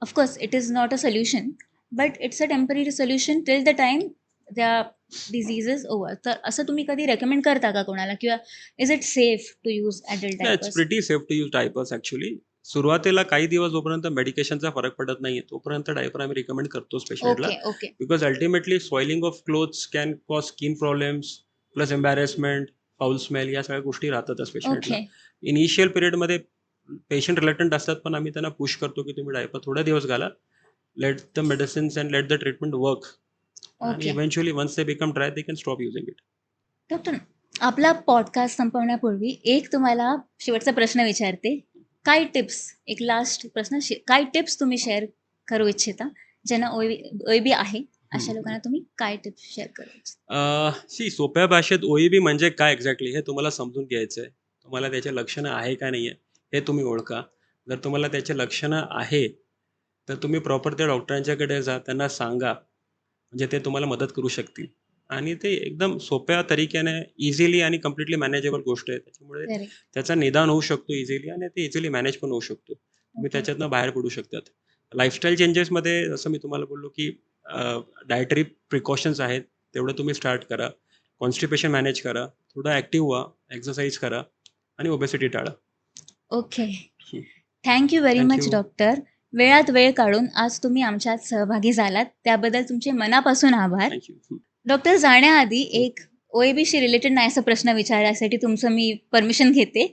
[SPEAKER 1] Of course it is not a solution, but it's a temporary solution till the time त्या डिसीज इज ओव्हर. तर असं तुम्ही कधी रेकमेंड करता का कोणाला? किंवा is it safe to use adult
[SPEAKER 2] it's
[SPEAKER 1] diapers?
[SPEAKER 2] Pretty safe to use diapers actually. सुरुवातीला काही दिवस जोपर्यंत मेडिकेशनचा फरक पडत नाहीये, तोपर्यंत डायपर आम्ही रिकमेंड करतोच पेशंटला.
[SPEAKER 1] Okay, okay.
[SPEAKER 2] Because ultimately swelling of clothes can cause skin problems, plus embarrassment, foul smell या सगळ्या गोष्टी राहतातच पेशंटला.
[SPEAKER 1] ओके.
[SPEAKER 2] इनिशियल पिरियडमध्ये पेशंट रिलक्टंट असतात, पण आम्ही त्यांना पुश करतो, की तुम्ही डायपर थोडे दिवस घाला. Let the medicines and let the treatment work. आणि
[SPEAKER 1] okay.
[SPEAKER 2] Eventually once they become dry, they can stop using it.
[SPEAKER 1] Doctor, आपला पॉडकास्ट संपवण्यापूर्वी एक तुम्हाला शेवटचा प्रश्न विचारते. काय टिप्स, एक लास्ट प्रश्न, काय टिप्स तुम्ही शेअर करू इच्छिता? ज्यांना ओ-ए-बी आहे, अशा लोकांना तुम्ही काय टिप्स शेअर करू इच्छिता?
[SPEAKER 2] सोप्या भाषेत OAB म्हणजे काय एक्झॅक्टली हे तुम्हाला समजून घ्यायचं आहे. तुम्हाला त्याचे लक्षणं आहे का नाही आहे, हे तुम्ही ओळखा. जर तुम्हाला त्याचे लक्षणं आहे, तर तुम्ही प्रॉपर त्या डॉक्टरांच्याकडे जा, त्यांना सांगा. म्हणजे ते तुम्हाला मदत करू शकतील. आणि ते एकदम सोप्या तरीक्याने इझिली आणि कंप्लीटली मॅनेजेबल गोष्ट आहे. त्याच्यामुळे
[SPEAKER 1] करेक्ट.
[SPEAKER 2] त्याचा निदान होऊ शकतो इझिली आणि ते इझिली मॅनेज पण होऊ शकतो. तुम्ही
[SPEAKER 1] ओके.
[SPEAKER 2] त्याच्यातनं बाहेर पडू शकतात. लाईफस्टाईल चेंजेसमध्ये जसं मी तुम्हाला बोललो, की डायटरी प्रिकॉशन्स आहेत तेवढं तुम्ही स्टार्ट करा. कॉन्स्टिपेशन मॅनेज करा. थोडं ॲक्टिव्ह व्हा. एक्सरसाइज करा आणि ओबेसिटी टाळा.
[SPEAKER 1] Okay. Thank you very
[SPEAKER 2] thank
[SPEAKER 1] much
[SPEAKER 2] you.
[SPEAKER 1] Doctor. वेळात वेळ काढून आज तुम्ही आमच्यात सहभागी झालात त्याबद्दल तुमचे मनापासून आभार.
[SPEAKER 2] थँक
[SPEAKER 1] डॉक्टर, जाण्याआधी एक OABशी रिलेटेड नाही असा प्रश्न विचारण्यासाठी तुमचं मी परमिशन घेते.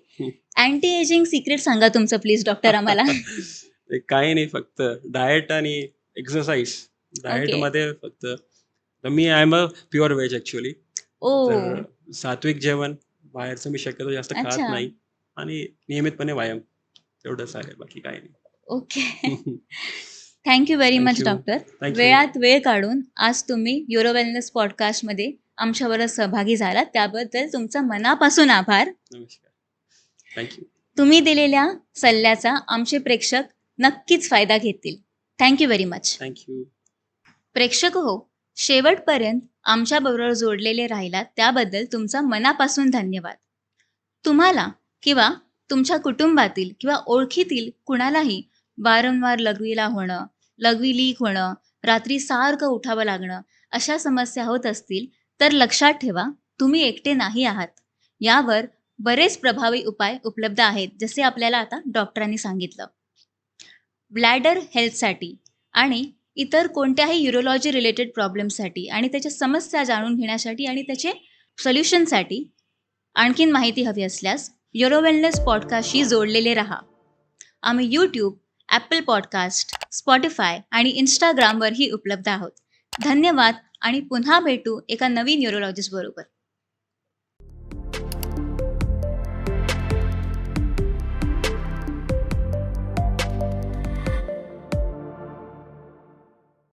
[SPEAKER 1] अँटी एजिंग सिक्रेट सांगा तुमचं प्लीज डॉक्टर आम्हाला.
[SPEAKER 2] ते काही नाही, फक्त डाएट आणि एक्सरसाइज.
[SPEAKER 1] ओके.
[SPEAKER 2] डाएटमध्ये फक्त तर मी I am a pure veg actually.
[SPEAKER 1] ओ.
[SPEAKER 2] तर सात्विक जेवण, बाहेरचं मी शक्यतो जास्त खात
[SPEAKER 1] अच्छा.
[SPEAKER 2] नाही आणि नियमितपणे व्यायाम तेवढंच आहे, बाकी काही नाही.
[SPEAKER 1] Okay. Thank you very much
[SPEAKER 2] thank you.
[SPEAKER 1] Doctor.
[SPEAKER 2] Thank you.
[SPEAKER 1] वेळात वेळ काढून आज तुम्ही युरो वेलनेस पॉडकास्टमध्ये आमच्याबरोबर सहभागी झालात त्याबद्दल तुमचा मनापासून आभार.
[SPEAKER 2] नमस्कार. Thank you.
[SPEAKER 1] तुम्ही दिलेल्या सल्ल्याचा आमचे प्रेक्षक नक्कीच फायदा घेतील. Thank you very much.
[SPEAKER 2] Thank you.
[SPEAKER 1] प्रेक्षक हो, शेवटपर्यंत आमच्याबरोबर जोडलेले राहिलात त्याबद्दल तुमचा मनापासून धन्यवाद. तुम्हाला किंवा तुमच्या कुटुंबातील किंवा ओळखीतील कुणालाही वारंवार लघवीला होणं, लघवी लीक होणं, रात्री सारखं उठावं लागणं अशा समस्या होत असतील तर लक्षात ठेवा, तुम्ही एकटे नाही आहात. यावर बरेच प्रभावी उपाय उपलब्ध आहेत, जसे आपल्याला आता डॉक्टरांनी सांगितलं. ब्लॅडर हेल्थसाठी आणि इतर कोणत्याही युरोलॉजी रिलेटेड प्रॉब्लेमसाठी आणि त्याच्या समस्या जाणून घेण्यासाठी आणि त्याचे सोल्युशनसाठी आणखीन माहिती हवी असल्यास युरो वेलनेस पॉडकास्टशी जोडलेले राहा. आम्ही यूट्यूब, ॲपल पॉडकास्ट, स्पॉटिफाय आणि इंस्टाग्रामवरही उपलब्ध आहोत. धन्यवाद आणि पुन्हा भेटू एका नवीन न्यूरोलॉजिस्ट बरोबर.